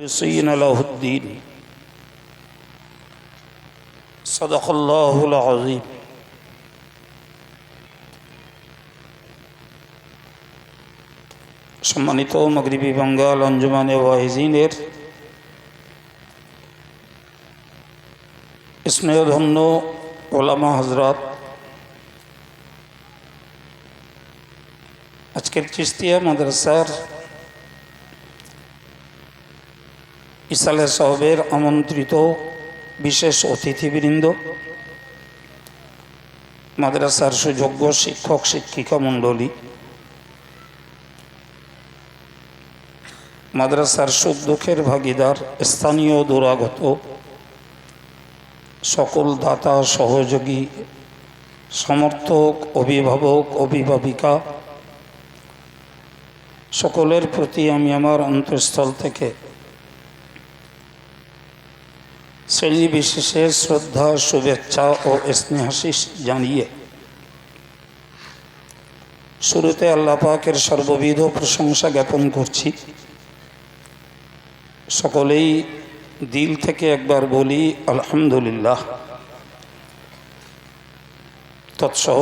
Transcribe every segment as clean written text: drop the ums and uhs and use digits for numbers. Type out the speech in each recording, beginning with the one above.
मुखलिसीन लहुद्दीन सदक़ल्लाहुल अज़ीम। सम्मानित मगरिबी बंगाल अंजुमाने वाइज़िनेर स्नेहधन्य ओलामा हजरात, आजकेर चिश्तिया माद्रासार इसाले साहबेर आमंत्रित विशेष अतिथिबृंद, माद्रासार सुयोग्य शिक्षक शिक्षिका मंडली, माद्रासार सुख दुखेर भागीदार स्थानीय दुरागत सकल दाता सहयोगी समर्थक अभिभावक अभिभाविका सकलेर प्रति आमी आमार अंतःस्थल थेके श्रेणी विशेषे श्रद्धा शुभेच्छा और स्नेहाशीष जानिए शुरूते आल्लाह पाकेर सर्वविध प्रशंसा ज्ञापन करछि। सकलेई दिल थेके एकबार बोली आलহামদুলিল্লাহ। तत्सह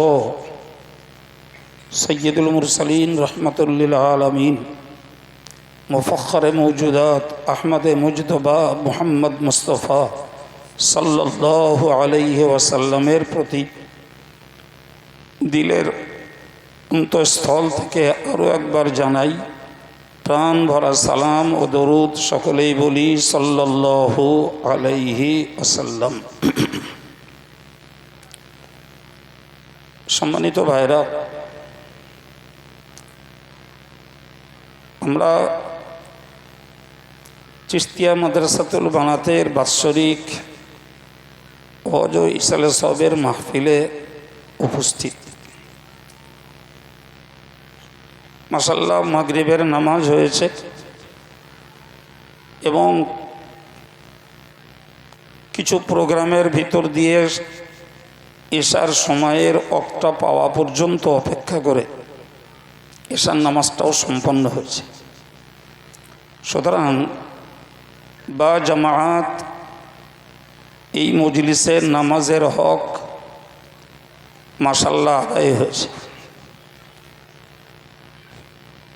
सय्यदुल मुरसलीन रहमतुल लिल आलमीन मुफख्खर मौजूदात अहमद मुजतबा मुहम्मद मुस्तफ़ा सल्लल्लाहु अलैहि वसल्लमेर प्रति दिलेर अंतःस्थल थेके आरो एकबार जानाई प्राण भरा सालाम और दरूद। सकलेई बोली सल्लल्लाहु अलैहि वसल्लम। सम्मानित भाईरा, আমরা চিশতিয়া মাদ্রাসাতুল বানাতের বাৎসরিক হজ ও ইসালে সাহেবের মাহফিলে উপস্থিত। মাশাআল্লাহ মাগরিবের নামাজ হয়েছে এবং কিছু প্রোগ্রামের ভিতর দিয়ে এশার সময়ের অক্টা পাওয়া পর্যন্ত অপেক্ষা করে এশার নামাজটাও সম্পন্ন হয়েছে। সুতরাং বা জামাআত এই মজলিসের নামাজের হক মাশাআল্লাহ আদায় হয়েছে।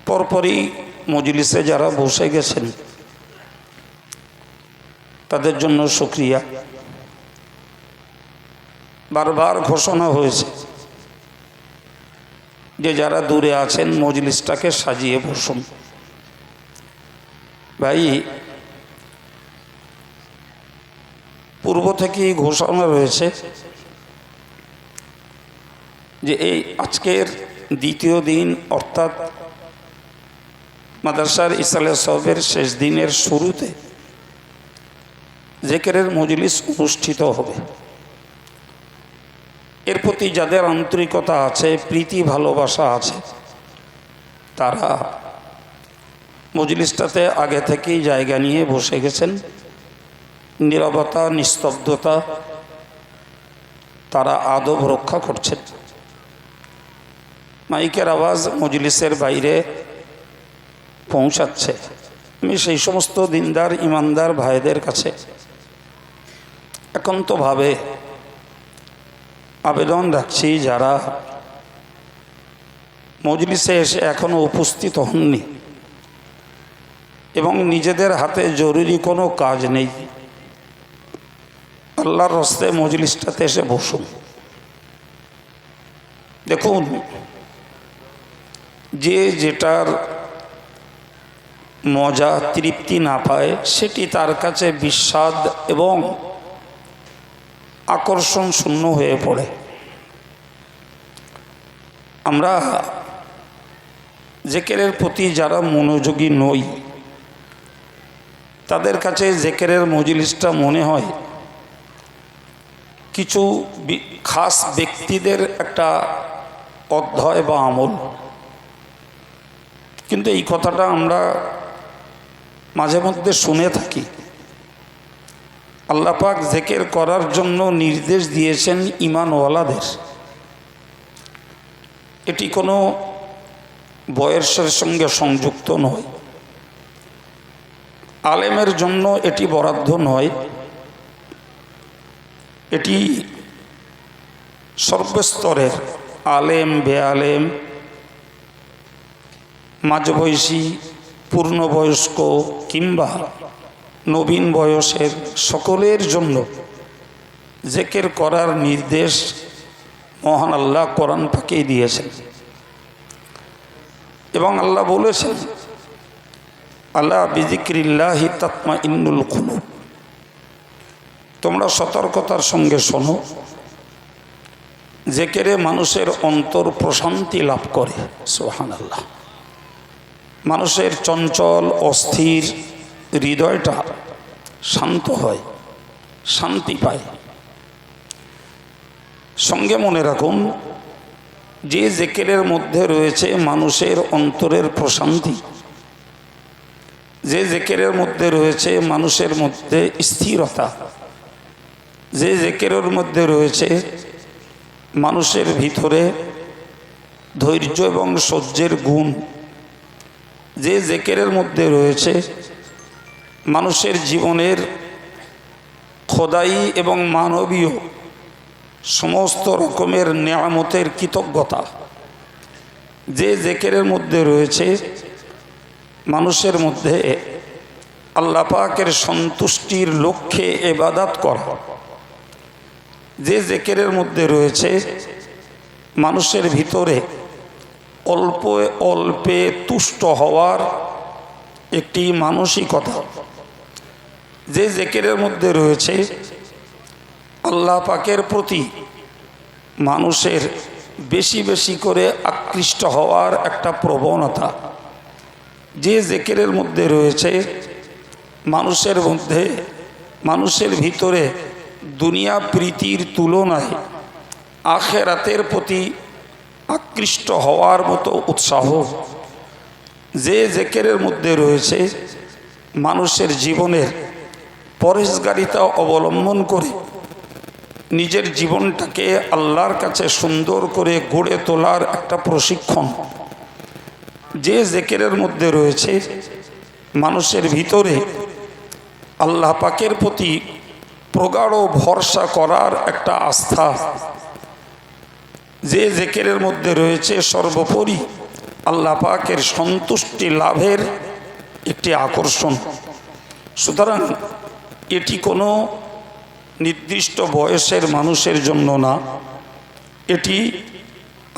পরপরই মজলিসে যারা বসে গেছেন তাদের জন্য শুকরিয়া। বারবার ঘোষণা হয়েছে যে যারা দূরে আছেন মজলিসটাকে সাজিয়ে বসুন। ভাই, পূর্ব থেকেই ঘোষণা রয়েছে যে এই আজকের দ্বিতীয় দিন অর্থাৎ মাদ্রাসার ইসালে সাহেবের শেষ দিনের শুরুতে জিকিরের মজলিস অনুষ্ঠিত হবে। এর প্রতি যাদের আন্তরিকতা আছে, প্রীতি ভালোবাসা আছে, তারা মজলিসটাতে আগে থেকেই জায়গা নিয়ে বসে গেছেন। নীরবতা নিস্তব্ধতা তারা আদব রক্ষা করছেন। মাইকের আওয়াজ মজলিসের বাইরে পৌঁছাচ্ছে। আমি সেই সমস্ত দিনদার ইমানদার ভাইদের কাছে একান্তভাবে আবেদন রাখছি, যারা মজলিসে এসে এখনও উপস্থিত হননি এবং নিজেদের হাতে জরুরি কোনো কাজ নেই, আল্লাহর রাস্তে মজলিসটাতে এসে বসুন। দেখুন, যে যেটার মজা তৃপ্তি না পায় সেটি তার কাছে বিস্বাদ এবং আকর্ষণ শূন্য হয়ে পড়ে। আমরা জিকিরের প্রতি যারা মনোযোগী নই তাদের কাছে জিকিরের মজলিসটা মনে হয় কিছু খাস ব্যক্তিদের একটা অধ্যয় বা আমল। কিন্তু এই কথাটা আমরা মাঝে মধ্যে শুনে থাকি। আল্লাহ পাক জিকির করার জন্য নির্দেশ দিয়েছেন ঈমানওয়ালাদের। এটি কোনো বয়সের সঙ্গে সংযুক্ত নয়। আলেমের জন্য এটি বরাদ্দ নয়, এটি সর্বস্তরের আলেম, বেআলেম, মাঝবয়সী, পূর্ণবয়স্ক কিংবা নবীন বয়সের সকলের জন্য জিকির করার নির্দেশ মহান আল্লাহ কোরআন পাকেই দিয়েছেন। এবং আল্লাহ বলেছেন, আলা বিযিক্রিল্লাহি তাতমাইন্নুল কুলুব। তোমরা সতর্কতার সঙ্গে শোনো, জিকিরে মানুষের অন্তর প্রশান্তি লাভ করে। সুবহানাল্লাহ। মানুষের চঞ্চল অস্থির হৃদয়টা শান্ত হয়, শান্তি পায়। সঙ্গে মনে রাখুন, যে জিকিরের মধ্যে রয়েছে মানুষের অন্তরের প্রশান্তি, যে জিকিরের মধ্যে রয়েছে মানুষের মধ্যে স্থিরতা, যে জিকিরের মধ্যে রয়েছে মানুষের ভিতরে ধৈর্য এবং সহ্যের গুণ, যে জিকিরের মধ্যে রয়েছে মানুষের জীবনের খোদাই এবং মানবীয় সমস্ত রকমের নেয়ামতের কৃতজ্ঞতা, যে জিকিরের মধ্যে রয়েছে মানুষের মধ্যে আল্লাহ পাকের সন্তুষ্টির লক্ষ্যে ইবাদত করা, যে জিকিরের মধ্যে রয়েছে মানুষের ভিতরে অল্প অল্পে তুষ্ট হওয়ার একটি মানসিকতা, যে জিকিরের মধ্যে রয়েছে আল্লাহ পাকের প্রতি মানুষের বেশি বেশি করে আকৃষ্ট হওয়ার একটা প্রবণতা, যে জিকিরের মধ্যে রয়েছে মানুষের ভিতরে দুনিয়া প্রীতির তুলনায় আখিরাতের প্রতি আকৃষ্ট হওয়ার মতো উৎসাহ, যে জিকিরের মধ্যে রয়েছে মানুষের জীবনের পরহেজগারিতা অবলম্বন করে নিজের জীবনটাকে আল্লাহর কাছে সুন্দর করে গড়ে তোলার একটা প্রশিক্ষণ, যে জিকিরের মধ্যে রয়েছে মানুষের ভিতরে আল্লাহ পাকের প্রতি প্রগাঢ় ভরসা করার একটা আস্থা, যে জিকিরের মধ্যে রয়েছে সর্বোপরি আল্লাহ পাকের সন্তুষ্টি লাভের একটি আকর্ষণ। সুতরাং এটি কোনো নির্দিষ্ট বয়সের মানুষের জন্য না, এটি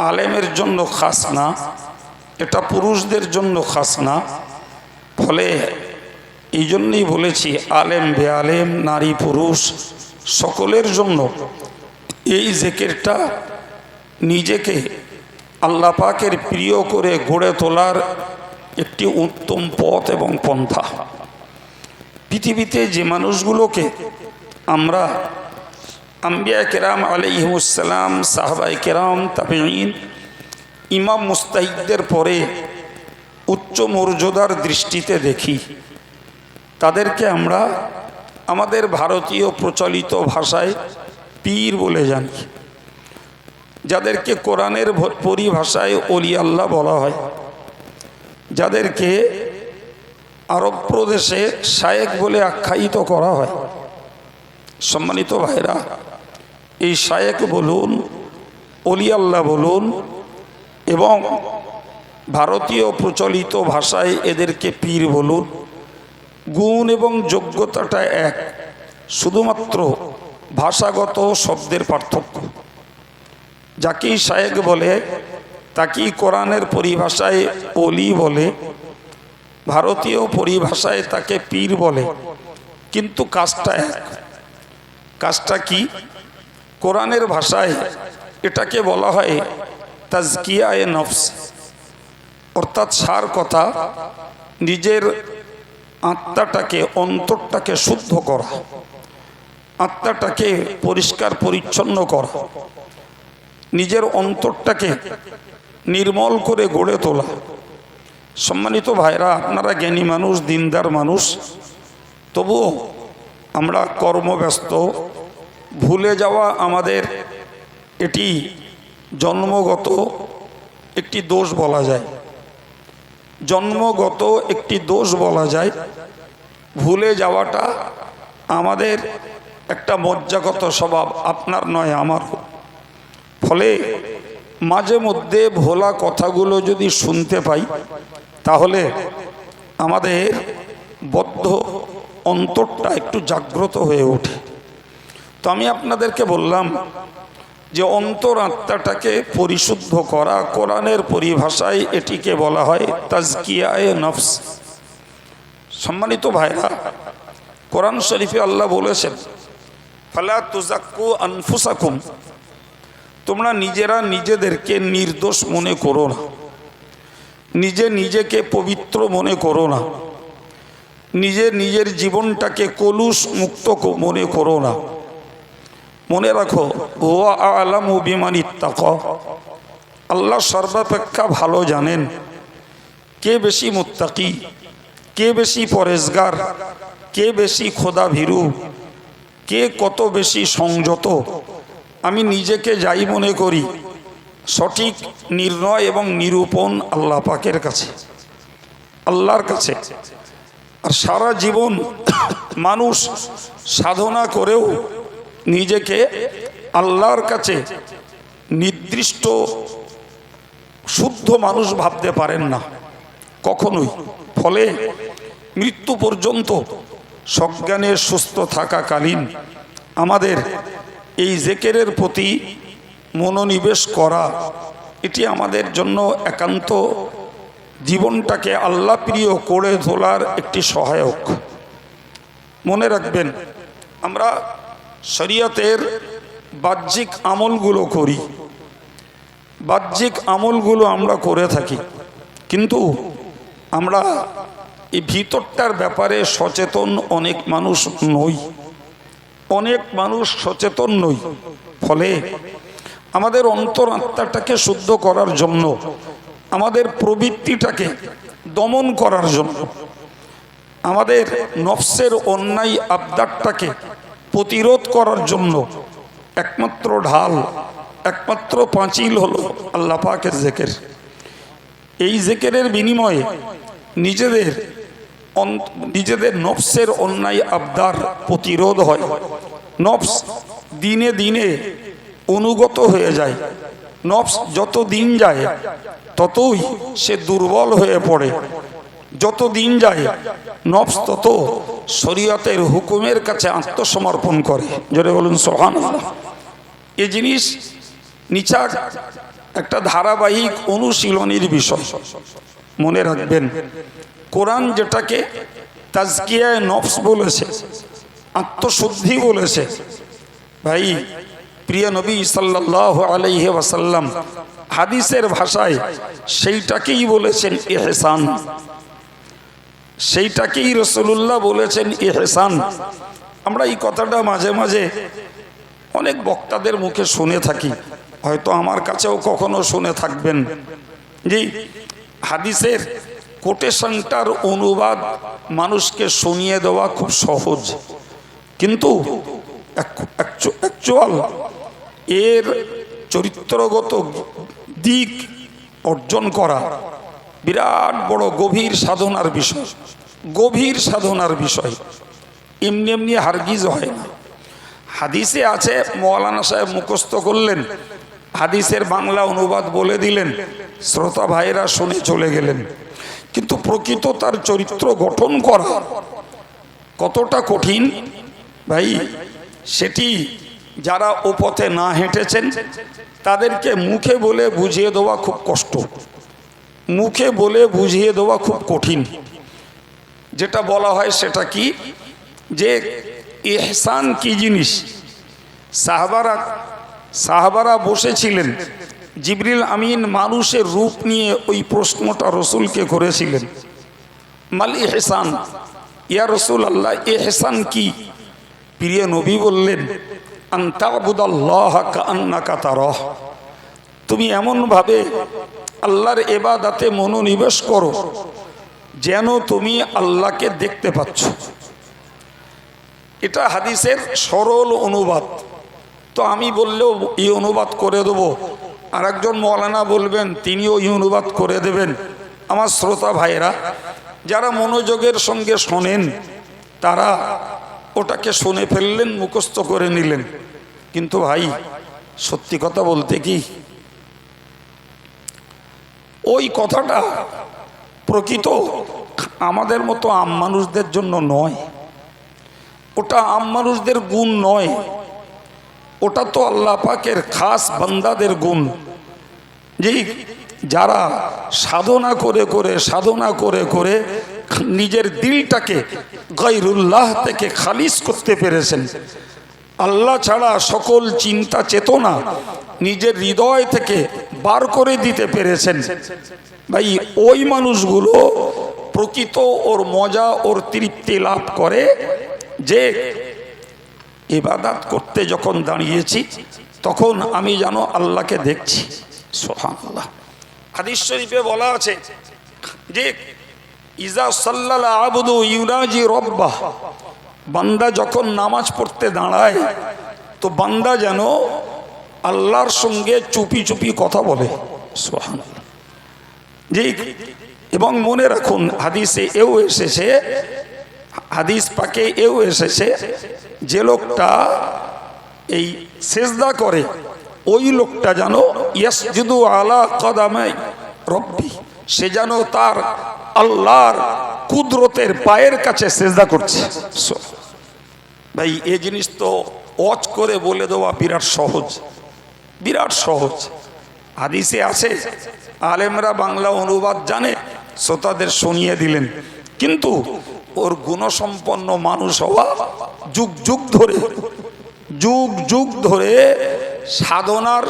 আলেমের জন্য খাস না, এটা পুরুষদের জন্য খাস না। ফলে এই জন্যই বলেছি, আলেম বেআলেম, নারী পুরুষ সকলের জন্য এই জিকিরটা নিজেকে আল্লাহ পাকের প্রিয় করে গড়ে তোলার একটি উত্তম পথ এবং পন্থা। পৃথিবীতে যে মানুষগুলোকে আমরা আম্বিয়া কেরাম আলাইহিমুসসালাম, সাহাবায়ে কেরাম, তাবেঈন, ইমাম মুজতাহিদদের পরে উচ্চ মর্যাদার দৃষ্টিতে দেখি, তাদেরকে আমরা আমাদের ভারতীয় প্রচলিত ভাষায় পীর বলে জানি, যাদেরকে কোরআনের পরিভাষায় ওলি আল্লাহ বলা হয়, যাদেরকে আরব প্রদেশে শায়েখ বলে আখ্যায়িত করা হয়। সম্মানিত ভাইরা, এই শায়েখ বলুন, ওলি আল্লাহ বলুন, এবং ভারতীয় প্রচলিত ভাষায় এদেরকে পীর বলুন, গুণ এবং যোগ্যতাটা এক, শুধুমাত্র ভাষাগত শব্দের পার্থক্য। যাকেই শায়েখ বলে তাকেই কোরআনের পরিভাষায় ওলি বলে, ভারতীয় পরিভাষায় তাকে পীর বলে, কিন্তু কাজটা এক। কাজটা কি? কোরআনের ভাষায় এটাকে বলা হয় তাজকিয়ায়ে নফস, অর্থাৎ সার কথা নিজের আত্মাটাকে, অন্তরটাকে শুদ্ধ করা, আত্মাটাকে পরিষ্কার পরিচ্ছন্ন করা, নিজের অন্তরটাকে নির্মল করে গড়ে তোলা। সম্মানিত ভাইরা, আপনারা জ্ঞানী মানুষ, দিনদার মানুষ, তবুও আমরা কর্মব্যস্ত, ভুলে যাওয়া আমাদের এটি জন্মগত একটি দোষ বলা যায়, জন্মগত একটি দোষ বলা যায়। ভুলে যাওয়াটা আমাদের একটা মজ্জাগত স্বভাব, আপনার নয় আমার। ফলে মাঝে মধ্যে ভোলা কথাগুলো যদি শুনতে পাই তাহলে আমাদের বদ্ধ অন্তরটা একটু জাগ্রত হয়ে ওঠে। তো আমি আপনাদেরকে বললাম যে অন্তর আত্মাটাকে পরিশুদ্ধ করা, কোরআনের পরিভাষায় এটিকে বলা হয় তাজকিয়ায়ে নফস। সম্মানিত ভাইরা, কোরআন শরীফে আল্লাহ বলেছেন ফালা তুজাক্কু আনফুসাকুম, তোমরা নিজেরা নিজেদেরকে নির্দোষ মনে করো না, নিজেকে পবিত্র মনে করো না, নিজের জীবনটাকে কলুষ মুক্ত মনে করো না। মনে রাখো হুয়া আ'লামু বিমান ইত্তাকা, আল্লাহ সর্বাপেক্ষা ভালো জানেন কে বেশি মুত্তাকি, কে বেশি পরেজগার, কে বেশি খোদা ভীরু, কে কত বেশি সংযত। আমি নিজেকে যাই মনে করি, সঠিক নির্ণয় এবং নিরূপণ আল্লাহ পাকের কাছে, আল্লাহর কাছে। আর সারা জীবন মানুষ সাধনা করেও নিজেকে আল্লাহর কাছে নির্দিষ্ট শুদ্ধ মানুষ ভাবতে পারেন না কখনোই। ফলে মৃত্যু পর্যন্ত সজ্ঞানে সুস্থ থাকাকালীন আমাদের এই জিকিরের প্রতি মনোনিবেশ করা, এটি আমাদের জন্য একান্ত জীবনটাকে আল্লাহ প্রিয় করে তোলার একটি সহায়ক। মনে রাখবেন, আমরা শরীয়তের বাহ্যিক আমলগুলো করি, বাহ্যিক আমলগুলো আমরা করে থাকি, কিন্তু আমরা এই ভিতরটার ব্যাপারে সচেতন অনেক মানুষ নই, অনেক মানুষ সচেতন নই। ফলে আমাদের অন্তর আত্মাটাকে শুদ্ধ করার জন্য, আমাদের প্রবৃত্তিটাকে দমন করার জন্য, আমাদের নফসের অন্যায় আবদারটাকে প্রতিরোধ করার জন্য একমাত্র ঢাল, একমাত্র পাঁচিল হলো আল্লাহ পাকের জিকির। এই জিকিরের বিনিময়ে নিজেদের নফসের অন্যায় আবদার প্রতিরোধ হয়। নফস দিনে দিনে অনুগত হয়ে যায়, নফস যত দিন যায় ততই সে দুর্বল হয়ে পড়ে, যত দিন যায় নফস তত শরীয়তের হুকুমের কাছে আত্মসমর্পণ করে। জোরে বলুন সুবহানাল্লাহ। এই জিনিস নিছক একটা ধারাবাহিক অনুশীলনের বিষয়। মনে রাখবেন, কোরআন যেটাকে তাজকিয়ায়ে নফস বলেছে, আত্মশুদ্ধি বলেছে, ভাই প্রিয় নবী সাল্লাল্লাহু আলাইহি ওয়াসাল্লাম হাদিসের ভাষায় সেইটাকেই বলেছেন ইহসান, সেইটাকেই রাসূলুল্লাহ বলেছেন ইহসান। আমরা এই কথাটা মাঝে মাঝে অনেক বক্তাদের মুখে শুনে থাকি, হয়তো আমার কাছেও কখনো শুনে থাকবেন। জি, হাদিসের কোটেশনটার অনুবাদ মানুষকে শুনিয়ে দেওয়া খুব সহজ, কিন্তু অ্যাকচুয়াল এর চরিত্রগত দিক অর্জন করা বিরাট বড় গভীর সাধনার বিষয়, গভীর সাধনার বিষয়। এমনি এমনি হারগিজ হয় না। হাদিসে আছে, মৌলানা সাহেব মুখস্থ করলেন, হাদিসের বাংলা অনুবাদ বলে দিলেন, শ্রোতা ভাইরা শুনে চলে গেলেন, কিন্তু প্রকৃত তার চরিত্র গঠন করা কতটা কঠিন ভাই, সেটি যারা ও পথে না হেঁটেছেন তাদেরকে মুখে বলে বুঝিয়ে দেওয়া খুব কষ্ট, মুখে বলে বুঝিয়ে দেওয়া খুব কঠিন। যেটা বলা হয় সেটা কি, যে ইহসান কি জিনিস। সাহাবারা বসেছিলেন, জিবরিল আমিন মানুষের রূপ নিয়ে ওই প্রশ্নটা রসুলকে করেছিলেন, মাল ইহসান, ইয়া রসুল আল্লাহ ইহসান কি? প্রিয় নবী বললেন, আন তা'বুদাল্লাহা কাআন্নাকা তারাহ, তুমি এমনভাবে আল্লাহর ইবাদতে মনোনিবেশ করো যেন তুমি আল্লাহকে দেখতে পাচ্ছ। এটা হাদিসের সরল অনুবাদ। তো আমি বললেও এই অনুবাদ করে দেবো, আর একজন মৌলানা বলবেন তিনিও এই অনুবাদ করে দেবেন। আমার শ্রোতা ভাইরা যারা মনোযোগের সঙ্গে শোনেন, তারা ওটাকে শুনে ফেললেন, মুখস্থ করে নিলেন। কিন্তু ভাই সত্যি কথা বলতে কি, ওই কথাটা প্রকৃত আমাদের মতো আম মানুষদের জন্য নয়, ওটা আম মানুষদের গুণ নয়, ওটা তো আল্লাহ পাকের খাস বান্দাদের গুণ, যে যারা সাধনা করে করে নিজের দিলটাকে গায়রুল্লাহ থেকে খালিস করতে পেরেছেন। আল্লাহ ছাড়া সকল চিন্তা চেতনা নিজের হৃদয় থেকে বার করে দিতে পেরেছেন। ভাই ওই মানুষগুলো প্রকৃত ওর মজা, ওর তৃপ্তি লাভ করে যে ইবাদত করতে যখন দাঁড়িয়েছি তখন আমি যেন আল্লাহকে দেখছি। সুবহানাল্লাহ। হাদিস শরীফে বলা আছে যে ইজা সাল্লাল আবদু ইউনাজি রব্বাহ, বান্দা যখন নামাজ পড়তে দাঁড়ায় তো বান্দা যেন আল্লাহর সঙ্গে চুপি চুপি কথা বলে। সুবহানাল্লাহ। জি, এবং মনে রাখুন হাদিসে এও এসেছে, হাদিস পাকে এও এসেছে, যে লোকটা এই সেজদা করে ওই লোকটা যেন ইয়াসজুদু আলা কদামাই রব্বি, সে যেন তার আল্লাহর কুদরতের পায়ের কাছে সেজদা করছে। ভাই এই জিনিস তো ওয়াজ করে বলে দেওয়া বিরাট সহজ, বিরাট সহজ। হাদিসে আছে, আলেমরা বাংলা অনুবাদ জানে, শ্রোতাদের শুনিয়ে দিলেন। কিন্তু ওর গুণসম্পন্ন মানুষ হওয়া যুগ যুগ ধরে সাধনার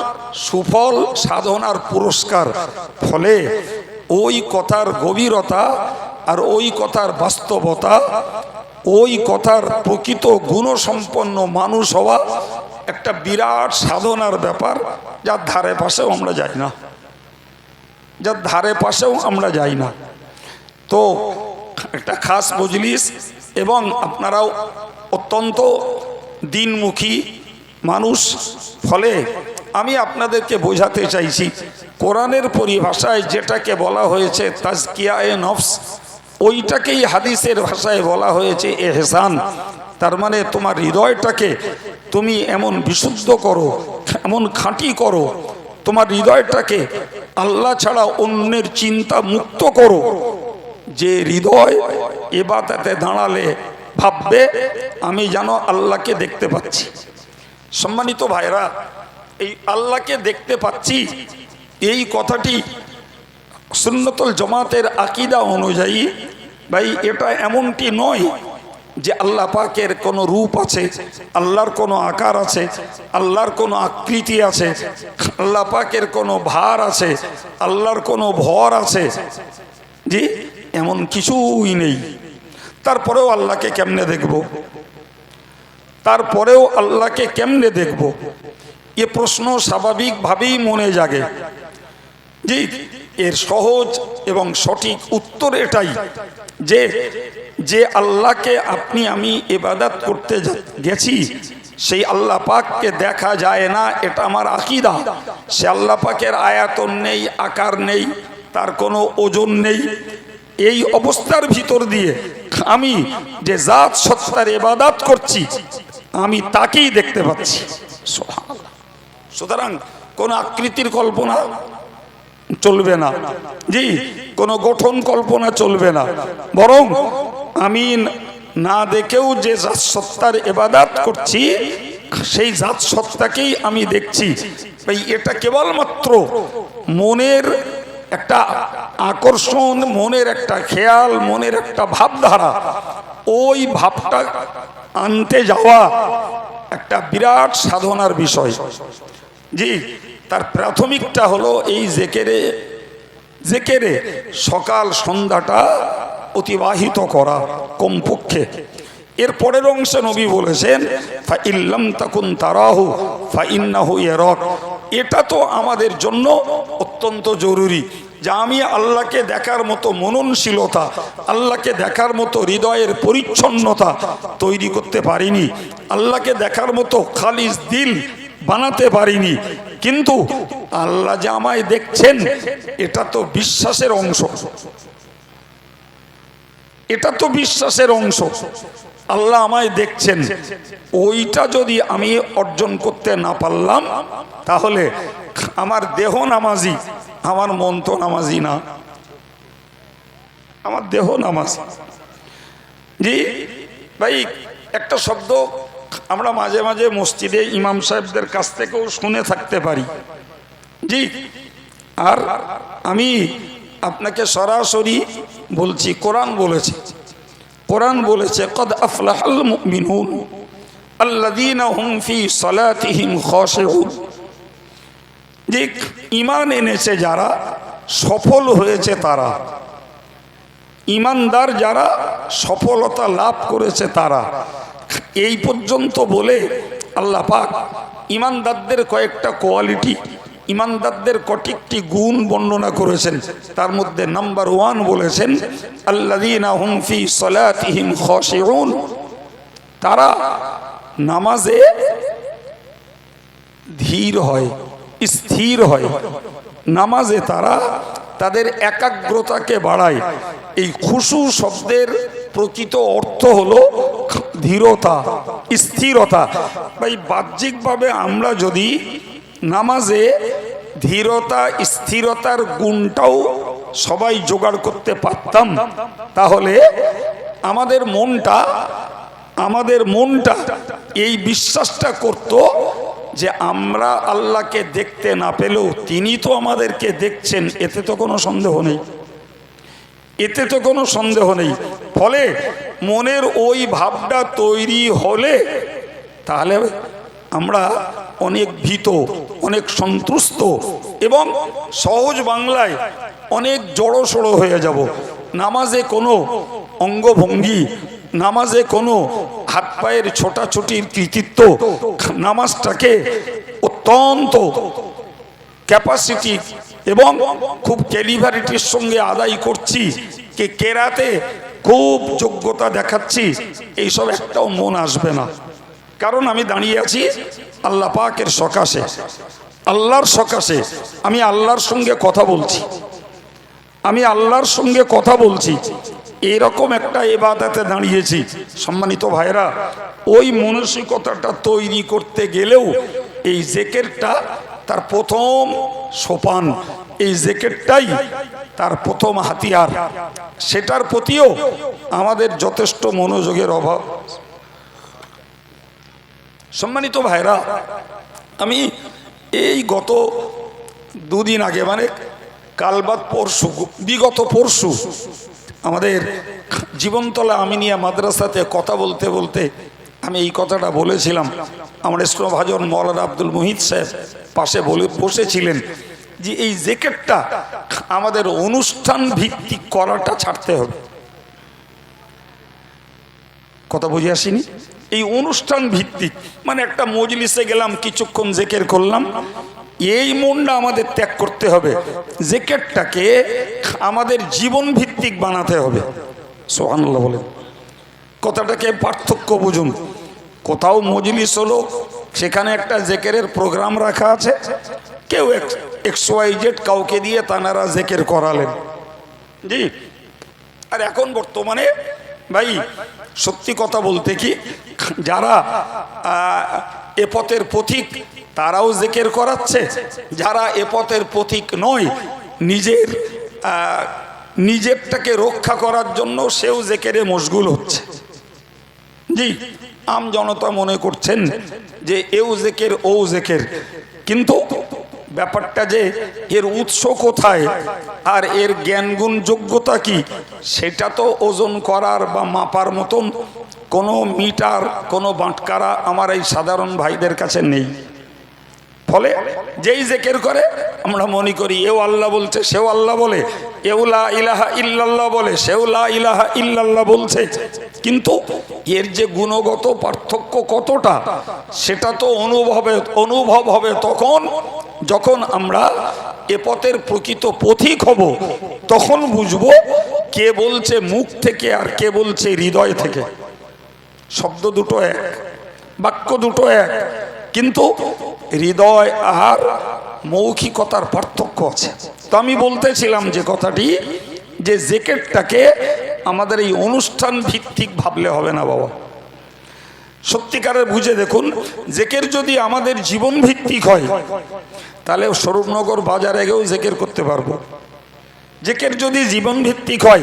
সুফল, সাধনার পুরস্কার, ফলে ওই কথার গভীরতা আর ওই কথার বাস্তবতা, ওই কথার প্রকৃত গুণসম্পন্ন মানুষ হওয়া একটা বিরাট সাধনার ব্যাপার, যার ধারে পাশেও আমরা যাই না, যার ধারে পাশেও আমরা যাই না। তো একটা খাস মজলিস, এবং আপনারাও অত্যন্ত দিনমুখী মানুষ, ফলে আমি আপনাদেরকে বোঝাতে চাইছি কোরআনের পরিভাষায় যেটাকে বলা হয়েছে তাজকিয়ায়ে নফস, ওইটাকেই হাদিসের ভাষায় বলা হয়েছে এহসান। তার মানে তোমার হৃদয়টাকে তুমি এমন বিশুদ্ধ করো, এমন খাঁটি করো, তোমার হৃদয়টাকে আল্লাহ ছাড়া অন্যের চিন্তা মুক্ত করো, যে হৃদয় ইবাদতে দাঁড়ালে ভাববে আমি যেন আল্লাহকে দেখতে পাচ্ছি। সম্মানিত ভাইরা, এই আল্লাহকে দেখতে পাচ্ছি এই কথাটি সুন্নতুল জামাতের আকীদা অনুযায়ী, ভাই এটা এমনটি নয় যে আল্লাহ পাকের কোনো রূপ আছে, আল্লাহর কোনো আকার আছে, আল্লাহর কোনো আকৃতি আছে, আল্লাহ পাকের কোনো ভার আছে, আল্লাহর কোনো ভর আছে। জি, এমন কিছুই নেই। তারপরেও আল্লাহকে কেমনে দেখব, তারপরেও আল্লাহকে কেমনে দেখব, এ প্রশ্ন স্বাভাবিকভাবেই মনে জাগে। জি, এর সহজ এবং সঠিক উত্তর এটাই যে যে আল্লাহকে আপনি আমি ইবাদত করতে গেছি সেই আল্লাহ পাককে দেখা যায় না, এটা আমার আকীদা। সে আল্লাহ পাকের আয়াতন নেই, আকার নেই, তার কোনো ওজন নেই। এই অবস্থার ভিতর দিয়ে আমি যে জাত সত্তার ইবাদত করছি আমি তাকেই দেখতে পাচ্ছি। সুবহানাল্লাহ। সুতরাং কোন আকৃতির কল্পনা চলবে না, জি, কোনো গঠন কল্পনা চলবে না, বরং আমি না দেখেও যে জাত সত্তার ইবাদত করছি সেই জাত সত্তাকেই আমি দেখছি। ভাই এটা কেবলমাত্র মনের একটা আকর্ষণ, মনের একটা খেয়াল, মনের একটা ভাবধারা, ওই ভাবটা আনতে যাওয়া একটা বিরাট সাধনার বিষয়। জি, তার প্রাথমিকটা হলো এই জেকেরে সকাল সন্ধ্যাটা অতিবাহিত করা কমপক্ষে। এর পরের অংশে নবী বলেছেন ফা ইল্লাম তাকুন তারাহু ফা ইন্নাহু ইয়ারাক। এটা তো আমাদের জন্য অত্যন্ত জরুরি যে আমি আল্লাহকে দেখার মতো মননশীলতা, আল্লাহকে দেখার মতো হৃদয়ের পরিচ্ছন্নতা তৈরি করতে পারিনি, আল্লাহকে দেখার মতো খালিস দিল বানাতে পারিনি। কিন্তু আল্লাহ যে আমায় দেখছেন এটা তো বিশ্বাসের অংশ, এটা তো বিশ্বাসের অংশ। আল্লাহ আমায় দেখছেন, ওইটা যদি আমি অর্জন করতে না পারলাম তাহলে আমার দেহ নামাজি, আমার মন তো নামাজি না। আমার দেহ নামাজি। জি ভাই, একটা শব্দ আমরা মাঝে মাঝে মসজিদে ইমাম সাহেবদের কাছ থেকেও শুনে থাকতে পারি। জি, আর আমি আপনাকে সরাসরি বলছি, কোরআন বলেছে, কোরআন বলেছে কদ আফলাহাল মুমিনুন আল্লাযীনা হুম ফি সালাতিহিম খাশিউন। যে ঈমান এনেছে যারা, সফল হয়েছে তারা, ঈমানদার যারা, সফলতা লাভ করেছে তারা। এই পর্যন্ত বলে আল্লাহ পাক ঈমানদারদের কয়েকটা কোয়ালিটি, ঈমানদারদের কয়েকটি গুণ বর্ণনা করেছেন। তার মধ্যে নাম্বার 1 বলেছেন আল্লাযীনা হুম ফি সালাতিহিম খাশিউন, তারা নামাজে ধীর হয়, স্থির হয়। নামাজে তারা তাদের একাগ্রতাকে বাড়ায়। এই খুশু শব্দের প্রকৃত অর্থ হলো ধীরতা, স্থিরতা। ভাই বাহ্যিকভাবে আমরা যদি নামাজে ধীরতা স্থিরতার গুণটাও সবাই জোগাড় করতে পারতাম, তাহলে আমাদের মনটা এই বিশ্বাসটা করত যে আমরা আল্লাহকে দেখতে না পেলেও তিনি তো আমাদেরকে দেখছেন, এতে তো কোনো সন্দেহ নেই, এতে তো কোনো সন্দেহ নেই। ফলে মনের ওই ভাবটা তৈরি হলে তাহলে আমরা অনেক ভীত, অনেক সন্তুষ্ট এবং সহজ বাংলায় অনেক জড়সড় হয়ে যাব। নামাজে কোনো অঙ্গভঙ্গি, নামাজে কোনো হাত পায়ের ছোটাছুটির কৃতিত্ব, নামাজটাকে অত্যন্ত ক্যাপাসিটি এবং খুব ক্যালিভারিটির সঙ্গে আদায় করছি, কে কেরাতে খুব যোগ্যতা দেখাচ্ছি, এইসব একটাও মন আসবে না। কারণ আমি দাঁড়িয়ে আছি আল্লাহ পাকের সকাশে, আল্লাহর সকাশে। আমি আল্লাহর সঙ্গে কথা বলছি, আমি আল্লাহর সঙ্গে কথা বলছি, এরকম একটা ইবাদতে দাঁড়িয়েছি। সম্মানিত ভাইরা, ওই মানসিকতাটা তৈরি করতে গেলেও এই জিকিরটা তার প্রথম সোপান, এই জিকিরটাই তার প্রথম হাতিয়ার। সেটার প্রতিও আমাদের যথেষ্ট মনোযোগের অভাব। সম্মানিত ভাইরা, আমি এই গত দুদিন আগে, মানে কাল বাদ পরশু, বিগত পরশু আমাদের জীবনতলা আমিনিয়া মাদ্রাসাতে কথা বলতে বলতে আমি এই কথাটা বলেছিলাম। আমার স্নেহভাজন মৌলানা আব্দুল মুহিত সাহেব পাশে বসেছিলেন যে এই জিকিরটা আমাদের অনুষ্ঠান ভিত্তিক করাটা ছাড়তে হবে। কথা বুঝে আসেনি? এই অনুষ্ঠান ভিত্তিক মানে একটা মজলিসে গেলাম, কিছুক্ষণ জিকির করলাম, এই মনটা আমাদের ত্যাগ করতে হবে। জিকিরটাকে আমাদের জীবন ভিত্তিক বানাতে হবে। সুবহানাল্লাহ বলেন। কথাটাকে পার্থক্য বুঝুন। কোথাও মজলিস হলো, সেখানে একটা জিকিরের প্রোগ্রাম রাখা আছে, কেউ XYZ কাউকে দিয়ে তানারা জিকির করালেন। জি, আর এখন বর্তমানে ভাই সত্যি কথা বলতে কি, যারা এ পথের পথিক তারাও জিকির করাচ্ছে, যারা এ পথের পথিক নয়, নিজেরটাকে রক্ষা করার জন্য সেও জিকিরে মশগুল হচ্ছে। জি, আম জনতা মনে করছেন যে এও জিকির ও জিকির, কিন্তু ব্যাপারটা যে এর উৎস কোথায় আর এর জ্ঞানগুণ যোগ্যতা কি, সেটা তো ওজন করার বা মাপার মতন কোনো মিটার, কোনো বাটখারা আমার এই সাধারণ ভাইদের কাছে নেই। ফলে যেই জিকির করে আমরা মনে করি এও আল্লাহ বলছে, সেও আল্লাহ বলে, এও লা ইলাহা ইল্লাল্লাহ বলে, সেও লা ইলাহা ইল্লাল্লাহ বলছে। কিন্তু এর যে গুণগত পার্থক্য কতটা, সেটা তো অনুভব হবে তখন যখন আমরা এ পথের প্রকৃত পথিক হব। তখন বুঝবো কে বলছে মুখ থেকে আর কে বলছে হৃদয় থেকে। শব্দ দুটো এক, বাক্য দুটো এক, কিন্তু হৃদয় আর মৌখিকতার পার্থক্য আছে। তো আমি বলতেছিলাম যে কথাটি, যে জিকিরটাকে আমাদের এই অনুষ্ঠান ভিত্তিক ভাবলে হবে না বাবা। সত্যিকারের বুঝে দেখুন, জেকের যদি আমাদের জীবন ভিত্তিক হয় তাহলে স্বরূপনগর বাজারে গিয়েও জেকের করতে পারবো। জেকের যদি জীবন ভিত্তিক হয়